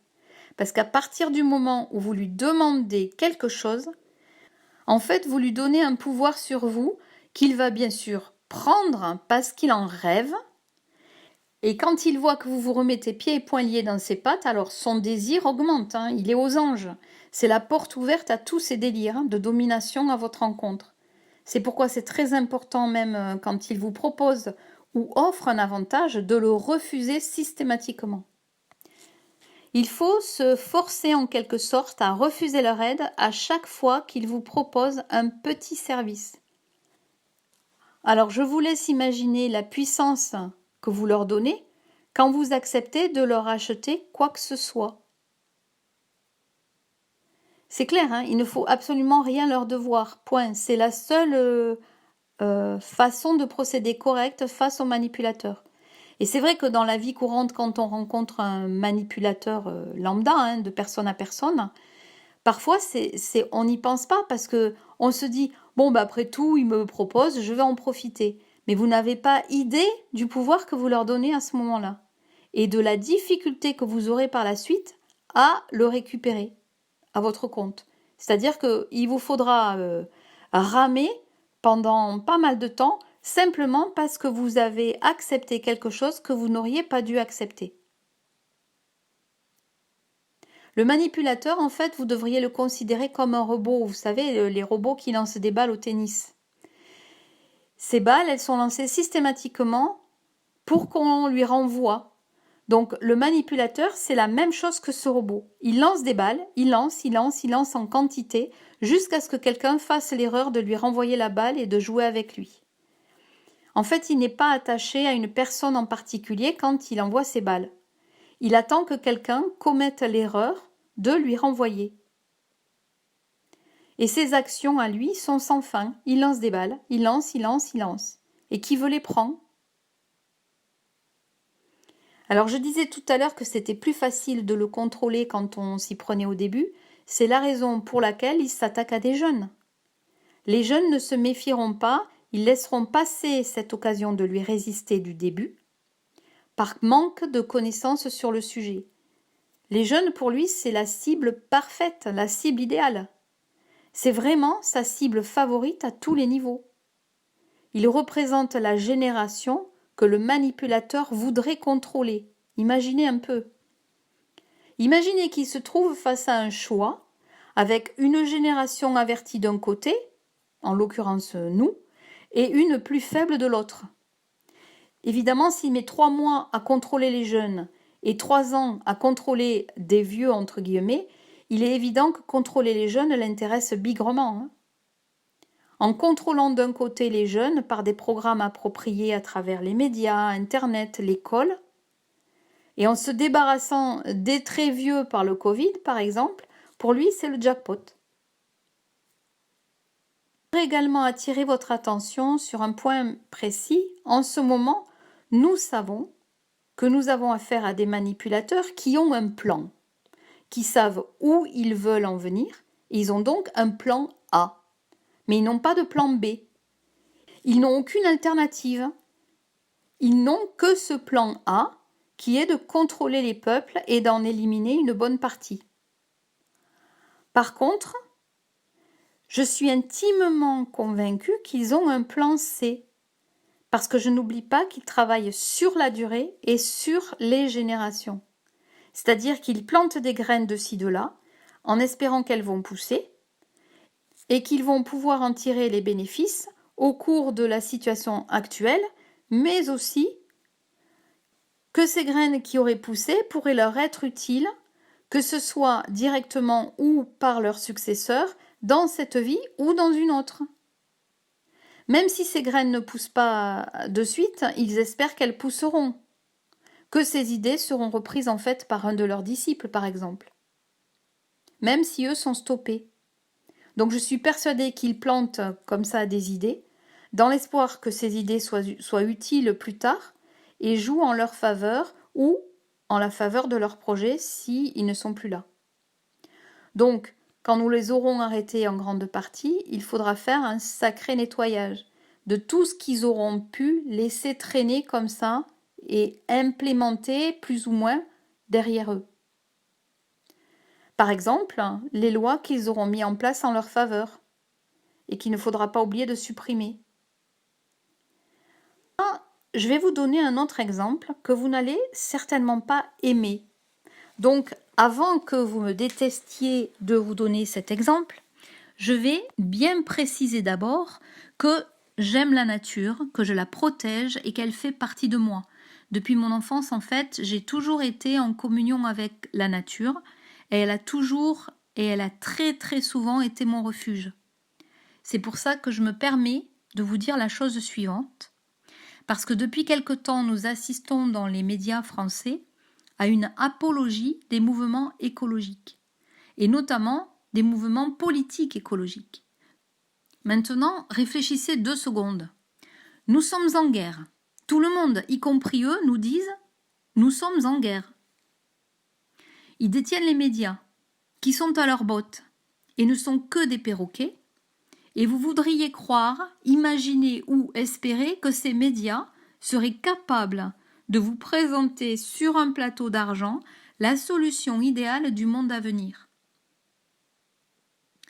Parce qu'à partir du moment où vous lui demandez quelque chose, en fait, vous lui donnez un pouvoir sur vous qu'il va bien sûr prendre parce qu'il en rêve. Et quand il voit que vous vous remettez pieds et poings liés dans ses pattes, alors son désir augmente, il est aux anges. C'est la porte ouverte à tous ces délires de domination à votre encontre. C'est pourquoi c'est très important même quand il vous propose ou offre un avantage de le refuser systématiquement. Il faut se forcer en quelque sorte à refuser leur aide à chaque fois qu'ils vous proposent un petit service. Alors je vous laisse imaginer la puissance que vous leur donnez quand vous acceptez de leur acheter quoi que ce soit. C'est clair, il ne faut absolument rien leur devoir, point. C'est la seule façon de procéder correcte face aux manipulateurs. Et c'est vrai que dans la vie courante, quand on rencontre un manipulateur lambda, de personne à personne, parfois on n'y pense pas parce que on se dit bon après tout il me propose, je vais en profiter. Mais vous n'avez pas idée du pouvoir que vous leur donnez à ce moment-là et de la difficulté que vous aurez par la suite à le récupérer à votre compte. C'est-à-dire qu'il vous faudra ramer pendant pas mal de temps simplement parce que vous avez accepté quelque chose que vous n'auriez pas dû accepter. Le manipulateur, en fait, vous devriez le considérer comme un robot. Vous savez, les robots qui lancent des balles au tennis. Ces balles, elles sont lancées systématiquement pour qu'on lui renvoie. Donc, le manipulateur, c'est la même chose que ce robot. Il lance des balles, il lance en quantité, jusqu'à ce que quelqu'un fasse l'erreur de lui renvoyer la balle et de jouer avec lui. En fait, il n'est pas attaché à une personne en particulier quand il envoie ses balles. Il attend que quelqu'un commette l'erreur de lui renvoyer. Et ses actions à lui sont sans fin. Il lance des balles, il lance. Et qui veut les prendre? Alors je disais tout à l'heure que c'était plus facile de le contrôler quand on s'y prenait au début. C'est la raison pour laquelle il s'attaque à des jeunes. Les jeunes ne se méfieront pas, ils laisseront passer cette occasion de lui résister du début, par manque de connaissances sur le sujet. Les jeunes, pour lui, c'est la cible parfaite, la cible idéale. C'est vraiment sa cible favorite à tous les niveaux. Il représente la génération que le manipulateur voudrait contrôler. Imaginez un peu. Imaginez qu'il se trouve face à un choix avec une génération avertie d'un côté, en l'occurrence nous, et une plus faible de l'autre. Évidemment, s'il met 3 mois à contrôler les jeunes et 3 ans à contrôler des vieux, entre guillemets, il est évident que contrôler les jeunes l'intéresse bigrement, hein. En contrôlant d'un côté les jeunes par des programmes appropriés à travers les médias, Internet, l'école, et en se débarrassant des très vieux par le Covid, par exemple, pour lui, c'est le jackpot. Je voudrais également attirer votre attention sur un point précis. En ce moment, nous savons que nous avons affaire à des manipulateurs qui ont un plan, qui savent où ils veulent en venir. Ils ont donc un plan A, mais ils n'ont pas de plan B. Ils n'ont aucune alternative. Ils n'ont que ce plan A, qui est de contrôler les peuples et d'en éliminer une bonne partie. Par contre, je suis intimement convaincue qu'ils ont un plan C, parce que je n'oublie pas qu'ils travaillent sur la durée et sur les générations. C'est-à-dire qu'ils plantent des graines de ci, de là, en espérant qu'elles vont pousser, et qu'ils vont pouvoir en tirer les bénéfices au cours de la situation actuelle, mais aussi que ces graines qui auraient poussé pourraient leur être utiles, que ce soit directement ou par leurs successeurs, dans cette vie ou dans une autre. Même si ces graines ne poussent pas de suite, ils espèrent qu'elles pousseront, que ces idées seront reprises en fait par un de leurs disciples, par exemple, même si eux sont stoppés. Donc je suis persuadée qu'ils plantent comme ça des idées, dans l'espoir que ces idées soient utiles plus tard et jouent en leur faveur ou en la faveur de leur projet s'ils ne sont plus là. Donc, quand nous les aurons arrêtés en grande partie, il faudra faire un sacré nettoyage de tout ce qu'ils auront pu laisser traîner comme ça et implémenter plus ou moins derrière eux. Par exemple, les lois qu'ils auront mis en place en leur faveur et qu'il ne faudra pas oublier de supprimer. Je vais vous donner un autre exemple que vous n'allez certainement pas aimer. Donc, avant que vous me détestiez de vous donner cet exemple, je vais bien préciser d'abord que j'aime la nature, que je la protège et qu'elle fait partie de moi. Depuis mon enfance, en fait, j'ai toujours été en communion avec la nature et elle a très très souvent été mon refuge. C'est pour ça que je me permets de vous dire la chose suivante, parce que depuis quelque temps, nous assistons dans les médias français à une apologie des mouvements écologiques, et notamment des mouvements politiques écologiques. Maintenant, réfléchissez 2 secondes. Nous sommes en guerre. Tout le monde, y compris eux, nous disent « nous sommes en guerre ». Ils détiennent les médias, qui sont à leurs bottes, et ne sont que des perroquets, et vous voudriez croire, imaginer ou espérer que ces médias seraient capables de vous présenter sur un plateau d'argent la solution idéale du monde à venir.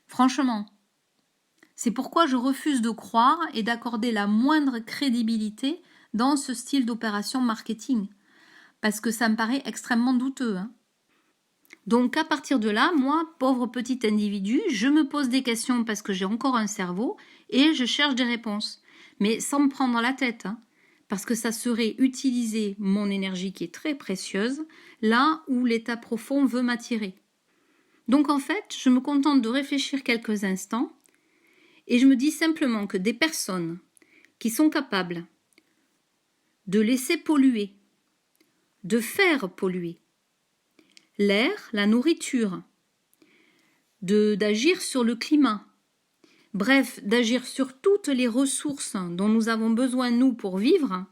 Franchement, c'est pourquoi je refuse de croire et d'accorder la moindre crédibilité dans ce style d'opération marketing, parce que ça me paraît extrêmement douteux, hein. Donc à partir de là, moi, pauvre petit individu, je me pose des questions parce que j'ai encore un cerveau et je cherche des réponses, mais sans me prendre la tête, hein, parce que ça serait utiliser mon énergie qui est très précieuse là où l'état profond veut m'attirer. Donc en fait, je me contente de réfléchir quelques instants et je me dis simplement que des personnes qui sont capables de laisser polluer, de faire polluer l'air, la nourriture, d'agir sur le climat, bref, d'agir sur toutes les ressources dont nous avons besoin, nous, pour vivre,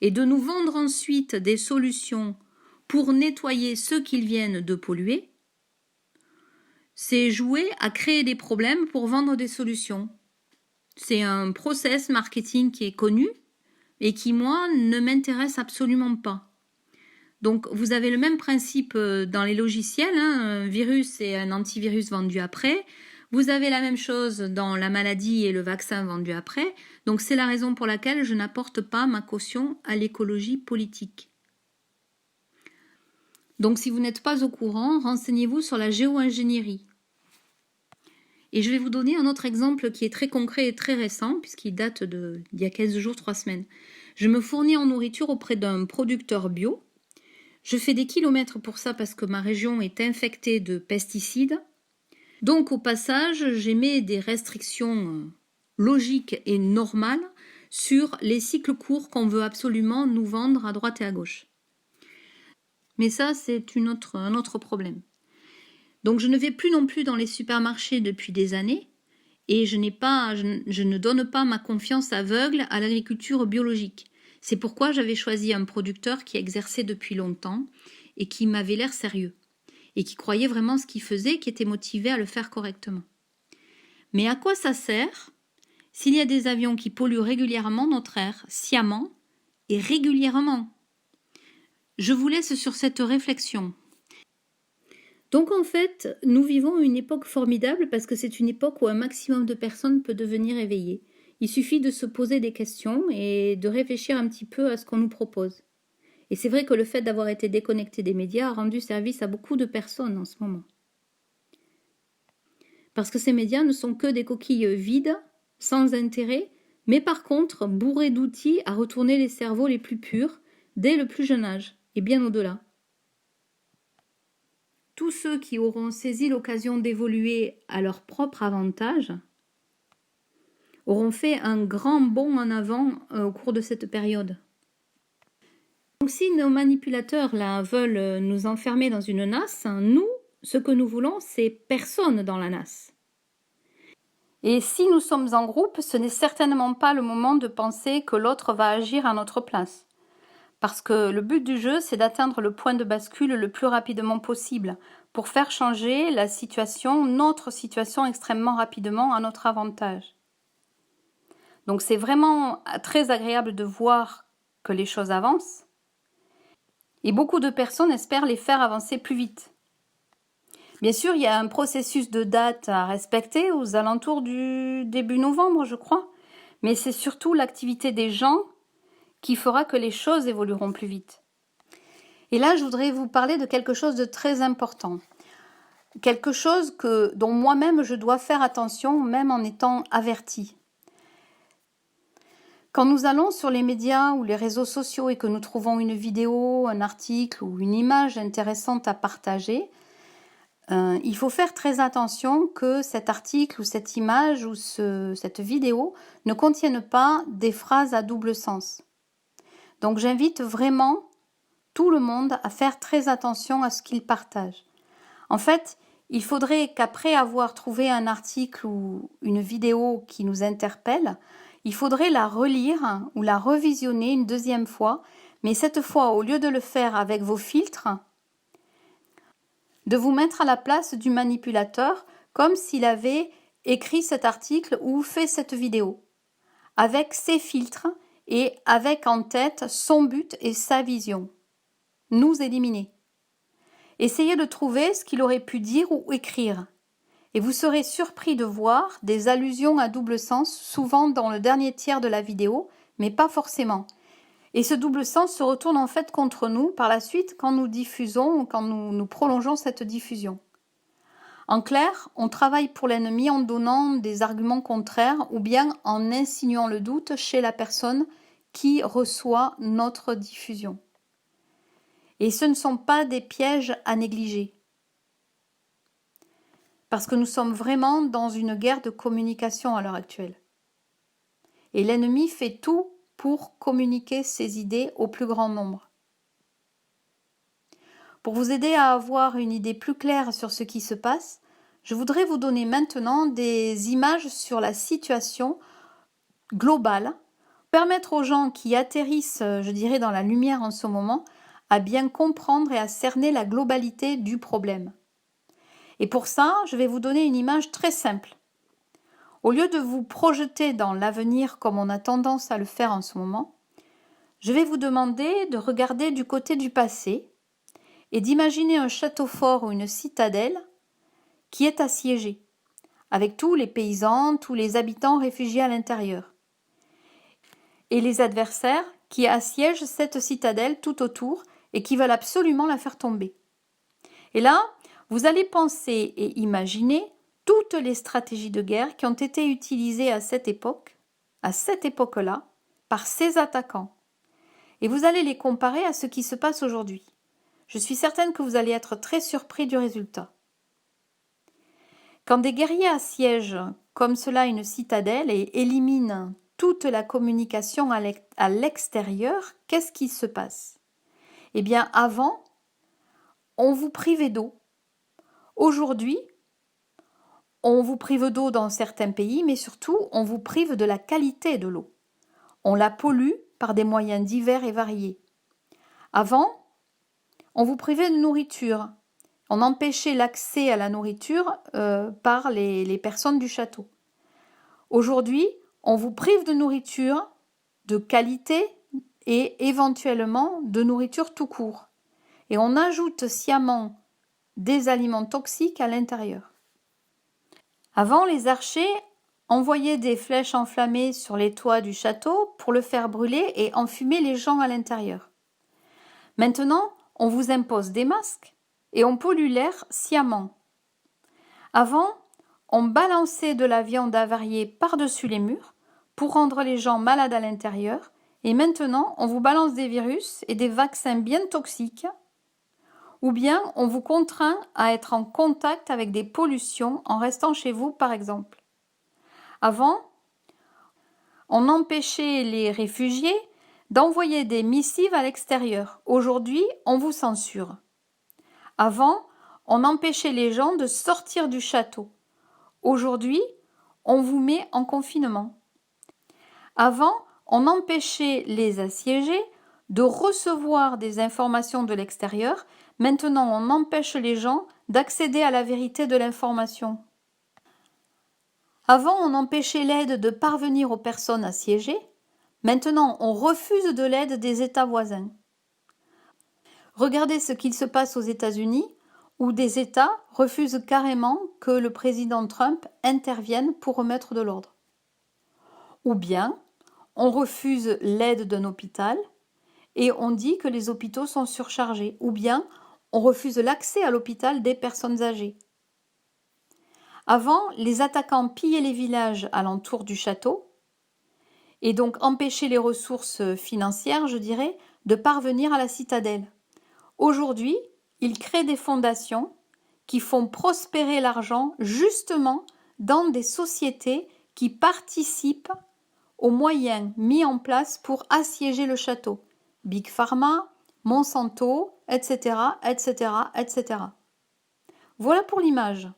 et de nous vendre ensuite des solutions pour nettoyer ceux qu'ils viennent de polluer, c'est jouer à créer des problèmes pour vendre des solutions. C'est un process marketing qui est connu et qui, moi, ne m'intéresse absolument pas. Donc, vous avez le même principe dans les logiciels, hein, un virus et un antivirus vendus après. Vous avez la même chose dans la maladie et le vaccin vendu après. Donc, c'est la raison pour laquelle je n'apporte pas ma caution à l'écologie politique. Donc, si vous n'êtes pas au courant, renseignez-vous sur la géo-ingénierie. Et je vais vous donner un autre exemple qui est très concret et très récent, puisqu'il date d'il y a 15 jours, 3 semaines. Je me fournis en nourriture auprès d'un producteur bio. Je fais des kilomètres pour ça parce que ma région est infectée de pesticides. Donc au passage, j'émets des restrictions logiques et normales sur les cycles courts qu'on veut absolument nous vendre à droite et à gauche. Mais ça, c'est un autre problème. Donc je ne vais plus non plus dans les supermarchés depuis des années et je ne donne pas ma confiance aveugle à l'agriculture biologique. C'est pourquoi j'avais choisi un producteur qui exerçait depuis longtemps et qui m'avait l'air sérieux et qui croyait vraiment ce qu'il faisait, qui était motivé à le faire correctement. Mais à quoi ça sert s'il y a des avions qui polluent régulièrement notre air, sciemment et régulièrement? Je vous laisse sur cette réflexion. Donc en fait, nous vivons une époque formidable parce que c'est une époque où un maximum de personnes peut devenir éveillé. Il suffit de se poser des questions et de réfléchir un petit peu à ce qu'on nous propose. Et c'est vrai que le fait d'avoir été déconnecté des médias a rendu service à beaucoup de personnes en ce moment. Parce que ces médias ne sont que des coquilles vides, sans intérêt, mais par contre bourrés d'outils à retourner les cerveaux les plus purs dès le plus jeune âge, et bien au-delà. Tous ceux qui auront saisi l'occasion d'évoluer à leur propre avantage auront fait un grand bond en avant au cours de cette période. Donc si nos manipulateurs là veulent nous enfermer dans une nasse, nous, ce que nous voulons, c'est personne dans la nasse. Et si nous sommes en groupe, ce n'est certainement pas le moment de penser que l'autre va agir à notre place. Parce que le but du jeu, c'est d'atteindre le point de bascule le plus rapidement possible pour faire changer la situation, notre situation extrêmement rapidement à notre avantage. Donc c'est vraiment très agréable de voir que les choses avancent et beaucoup de personnes espèrent les faire avancer plus vite. Bien sûr, il y a un processus de date à respecter aux alentours du début novembre, je crois, mais c'est surtout l'activité des gens qui fera que les choses évolueront plus vite. Et là, je voudrais vous parler de quelque chose de très important. Quelque chose dont moi-même je dois faire attention, même en étant avertie. Quand nous allons sur les médias ou les réseaux sociaux et que nous trouvons une vidéo, un article ou une image intéressante à partager, il faut faire très attention que cet article ou cette image ou cette vidéo ne contienne pas des phrases à double sens. Donc j'invite vraiment tout le monde à faire très attention à ce qu'il partage. En fait, il faudrait qu'après avoir trouvé un article ou une vidéo qui nous interpelle, il faudrait la relire ou la revisionner une deuxième fois, mais cette fois, au lieu de le faire avec vos filtres, de vous mettre à la place du manipulateur comme s'il avait écrit cet article ou fait cette vidéo, avec ses filtres et avec en tête son but et sa vision. Nous éliminer. Essayez de trouver ce qu'il aurait pu dire ou écrire. Et vous serez surpris de voir des allusions à double sens, souvent dans le dernier tiers de la vidéo, mais pas forcément. Et ce double sens se retourne en fait contre nous par la suite quand nous diffusons ou quand nous prolongeons cette diffusion. En clair, on travaille pour l'ennemi en donnant des arguments contraires ou bien en insinuant le doute chez la personne qui reçoit notre diffusion. Et ce ne sont pas des pièges à négliger. Parce que nous sommes vraiment dans une guerre de communication à l'heure actuelle. Et l'ennemi fait tout pour communiquer ses idées au plus grand nombre. Pour vous aider à avoir une idée plus claire sur ce qui se passe, je voudrais vous donner maintenant des images sur la situation globale, permettre aux gens qui atterrissent, je dirais, dans la lumière en ce moment, à bien comprendre et à cerner la globalité du problème. Et pour ça, je vais vous donner une image très simple. Au lieu de vous projeter dans l'avenir comme on a tendance à le faire en ce moment, je vais vous demander de regarder du côté du passé et d'imaginer un château fort ou une citadelle qui est assiégée, avec tous les paysans, tous les habitants réfugiés à l'intérieur, et les adversaires qui assiègent cette citadelle tout autour et qui veulent absolument la faire tomber. Et là, vous allez penser et imaginer toutes les stratégies de guerre qui ont été utilisées à cette époque-là, par ces attaquants. Et vous allez les comparer à ce qui se passe aujourd'hui. Je suis certaine que vous allez être très surpris du résultat. Quand des guerriers assiègent comme cela une citadelle et éliminent toute la communication à l'extérieur, qu'est-ce qui se passe? Eh bien, avant, on vous privait d'eau. Aujourd'hui, on vous prive d'eau dans certains pays, mais surtout, on vous prive de la qualité de l'eau. On la pollue par des moyens divers et variés. Avant, on vous privait de nourriture. On empêchait l'accès à la nourriture par les personnes du château. Aujourd'hui, on vous prive de nourriture de qualité et éventuellement de nourriture tout court. Et on ajoute sciemment des aliments toxiques à l'intérieur. Avant, les archers envoyaient des flèches enflammées sur les toits du château pour le faire brûler et enfumer les gens à l'intérieur. Maintenant, on vous impose des masques et on pollue l'air sciemment. Avant, on balançait de la viande avariée par-dessus les murs pour rendre les gens malades à l'intérieur, et maintenant, on vous balance des virus et des vaccins bien toxiques, ou bien on vous contraint à être en contact avec des pollutions en restant chez vous, par exemple. Avant, on empêchait les réfugiés d'envoyer des missives à l'extérieur. Aujourd'hui, on vous censure. Avant, on empêchait les gens de sortir du château. Aujourd'hui, on vous met en confinement. Avant, on empêchait les assiégés de recevoir des informations de l'extérieur. Maintenant, on empêche les gens d'accéder à la vérité de l'information. Avant, on empêchait l'aide de parvenir aux personnes assiégées. Maintenant, on refuse de l'aide des États voisins. Regardez ce qu'il se passe aux États-Unis, où des États refusent carrément que le président Trump intervienne pour remettre de l'ordre. Ou bien, on refuse l'aide d'un hôpital et on dit que les hôpitaux sont surchargés. Ou bien, on refuse l'accès à l'hôpital des personnes âgées. Avant, les attaquants pillaient les villages alentour du château et donc empêchaient les ressources financières, je dirais, de parvenir à la citadelle. Aujourd'hui, ils créent des fondations qui font prospérer l'argent justement dans des sociétés qui participent aux moyens mis en place pour assiéger le château. Big Pharma, Monsanto, etc., etc., etc. Voilà pour l'image.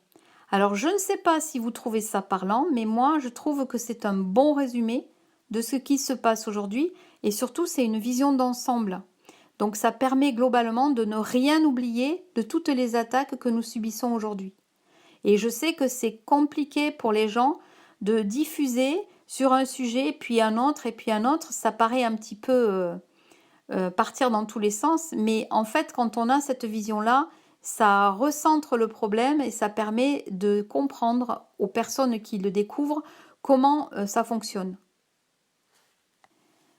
Alors, je ne sais pas si vous trouvez ça parlant, mais moi, je trouve que c'est un bon résumé de ce qui se passe aujourd'hui et surtout, c'est une vision d'ensemble. Donc, ça permet globalement de ne rien oublier de toutes les attaques que nous subissons aujourd'hui. Et je sais que c'est compliqué pour les gens de diffuser sur un sujet, puis un autre, et puis un autre. Ça paraît un petit peu partir dans tous les sens, mais en fait, quand on a cette vision-là, ça recentre le problème et ça permet de comprendre aux personnes qui le découvrent comment ça fonctionne.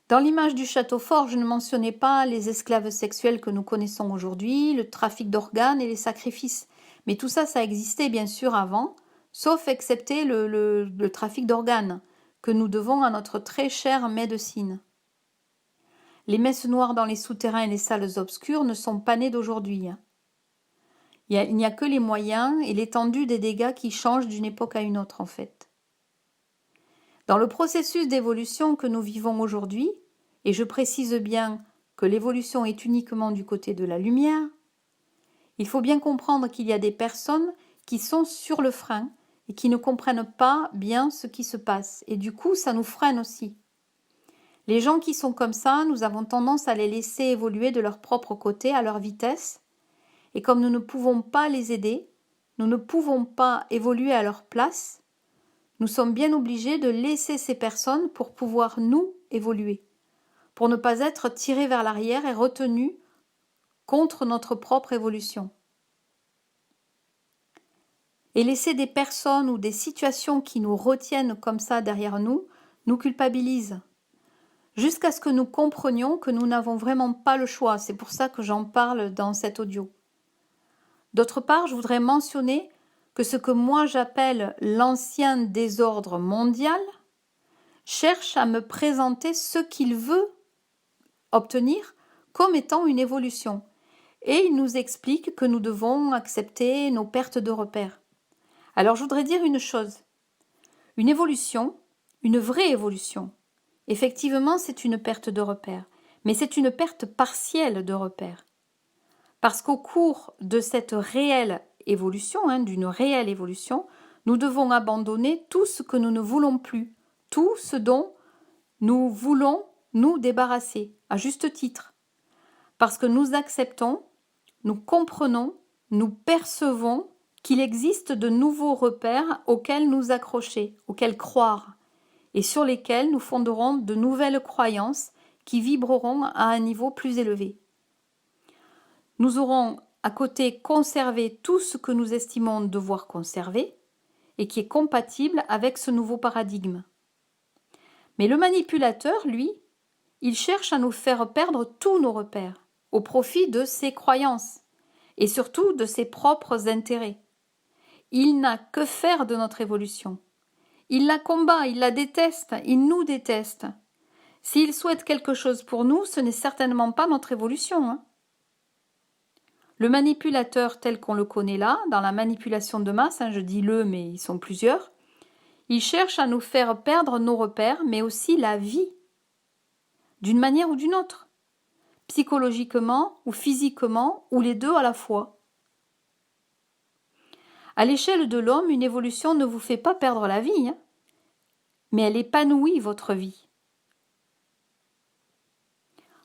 Dans l'image du château fort, je ne mentionnais pas les esclaves sexuels que nous connaissons aujourd'hui, le trafic d'organes et les sacrifices. Mais tout ça, ça existait bien sûr avant, sauf excepté le trafic d'organes, que nous devons à notre très chère médecine. Les messes noires dans les souterrains et les salles obscures ne sont pas nées d'aujourd'hui. Il n'y a que les moyens et l'étendue des dégâts qui changent d'une époque à une autre, en fait. Dans le processus d'évolution que nous vivons aujourd'hui, et je précise bien que l'évolution est uniquement du côté de la lumière, il faut bien comprendre qu'il y a des personnes qui sont sur le frein et qui ne comprennent pas bien ce qui se passe. Et du coup, ça nous freine aussi. Les gens qui sont comme ça, nous avons tendance à les laisser évoluer de leur propre côté, à leur vitesse. Et comme nous ne pouvons pas les aider, nous ne pouvons pas évoluer à leur place, nous sommes bien obligés de laisser ces personnes pour pouvoir nous évoluer, pour ne pas être tirés vers l'arrière et retenus contre notre propre évolution. Et laisser des personnes ou des situations qui nous retiennent comme ça derrière nous, nous culpabilise. Jusqu'à ce que nous comprenions que nous n'avons vraiment pas le choix. C'est pour ça que j'en parle dans cet audio. D'autre part, je voudrais mentionner que ce que moi j'appelle l'ancien désordre mondial cherche à me présenter ce qu'il veut obtenir comme étant une évolution. et il nous explique que nous devons accepter nos pertes de repères. Alors je voudrais dire une chose. Une évolution, une vraie évolution, effectivement c'est une perte de repères, mais c'est une perte partielle de repères. Parce qu'au cours de cette réelle évolution, d'une réelle évolution, nous devons abandonner tout ce que nous ne voulons plus, tout ce dont nous voulons nous débarrasser, à juste titre. Parce que nous acceptons, nous comprenons, nous percevons qu'il existe de nouveaux repères auxquels nous accrocher, auxquels croire, et sur lesquels nous fonderons de nouvelles croyances qui vibreront à un niveau plus élevé. Nous aurons à côté conservé tout ce que nous estimons devoir conserver et qui est compatible avec ce nouveau paradigme. Mais le manipulateur, lui, il cherche à nous faire perdre tous nos repères au profit de ses croyances et surtout de ses propres intérêts. Il n'a que faire de notre évolution. Il la combat, il la déteste, il nous déteste. S'il souhaite quelque chose pour nous, ce n'est certainement pas notre évolution. Le manipulateur tel qu'on le connaît là, dans la manipulation de masse, je dis le, mais ils sont plusieurs, il cherche à nous faire perdre nos repères, mais aussi la vie, d'une manière ou d'une autre, psychologiquement ou physiquement, ou les deux à la fois. À l'échelle de l'homme, une évolution ne vous fait pas perdre la vie, mais elle épanouit votre vie.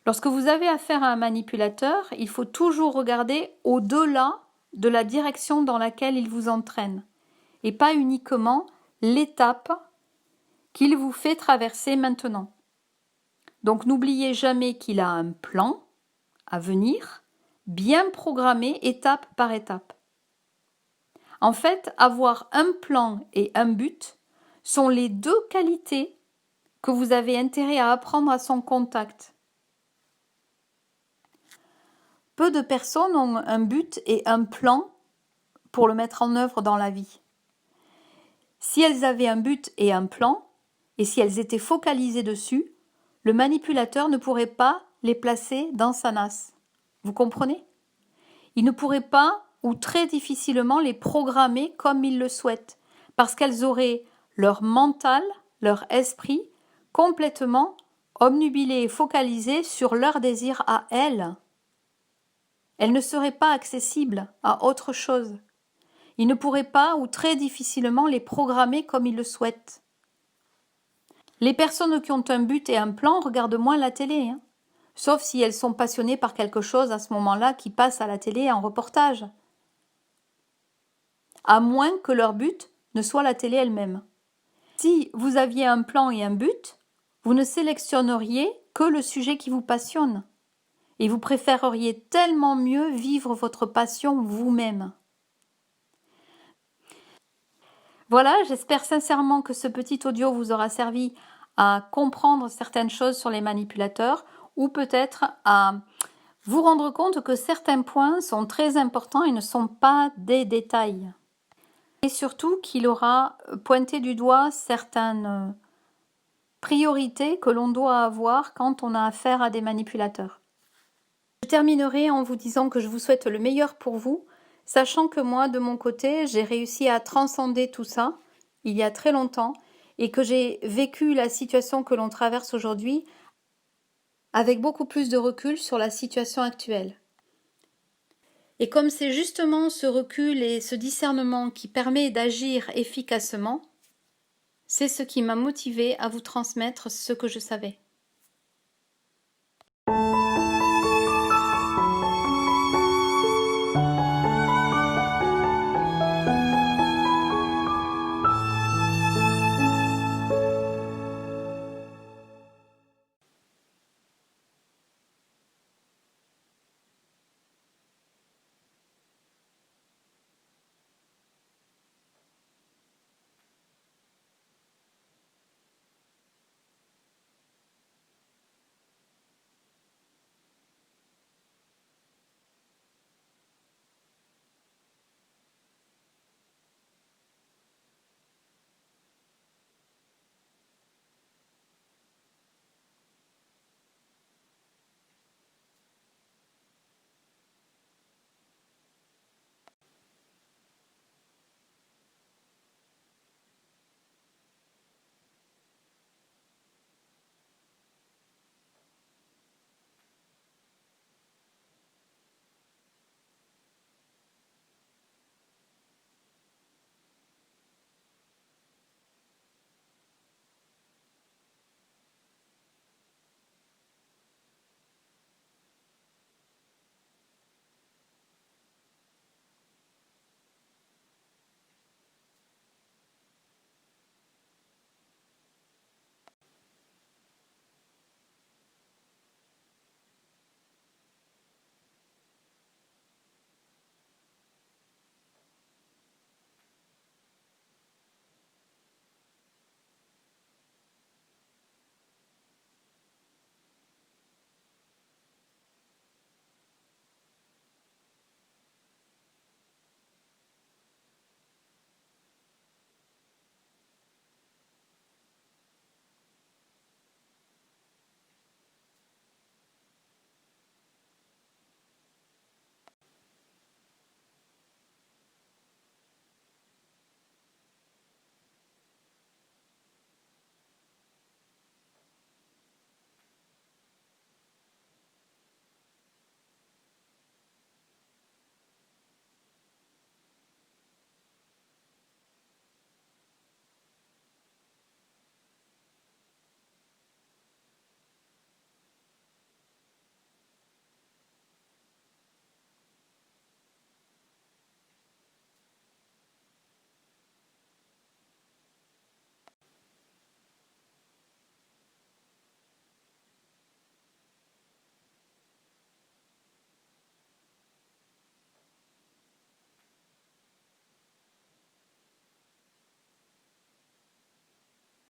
Lorsque vous avez affaire à un manipulateur, il faut toujours regarder au-delà de la direction dans laquelle il vous entraîne, et pas uniquement l'étape qu'il vous fait traverser maintenant. Donc n'oubliez jamais qu'il a un plan à venir, bien programmé étape par étape. En fait, avoir un plan et un but sont les deux qualités que vous avez intérêt à apprendre à son contact. Peu de personnes ont un but et un plan pour le mettre en œuvre dans la vie. Si elles avaient un but et un plan, et si elles étaient focalisées dessus, le manipulateur ne pourrait pas les placer dans sa nasse. Vous comprenez ? Il ne pourrait pas ou très difficilement les programmer comme il le souhaite, parce qu'elles auraient leur mental, leur esprit complètement obnubilé et focalisé sur leur désir à elles. Elles ne seraient pas accessibles à autre chose. Il ne pourrait pas ou très difficilement les programmer comme il le souhaite. Les personnes qui ont un but et un plan regardent moins la télé, sauf si elles sont passionnées par quelque chose à ce moment-là qui passe à la télé en reportage. À moins que leur but ne soit la télé elle-même. Si vous aviez un plan et un but, vous ne sélectionneriez que le sujet qui vous passionne. Et vous préféreriez tellement mieux vivre votre passion vous-même. Voilà, j'espère sincèrement que ce petit audio vous aura servi à comprendre certaines choses sur les manipulateurs ou peut-être à vous rendre compte que certains points sont très importants et ne sont pas des détails. Et surtout qu'il aura pointé du doigt certaines priorités que l'on doit avoir quand on a affaire à des manipulateurs. Je terminerai en vous disant que je vous souhaite le meilleur pour vous, sachant que moi, de mon côté, j'ai réussi à transcender tout ça il y a très longtemps et que j'ai vécu la situation que l'on traverse aujourd'hui avec beaucoup plus de recul sur la situation actuelle. Et comme c'est justement ce recul et ce discernement qui permet d'agir efficacement, c'est ce qui m'a motivée à vous transmettre ce que je savais.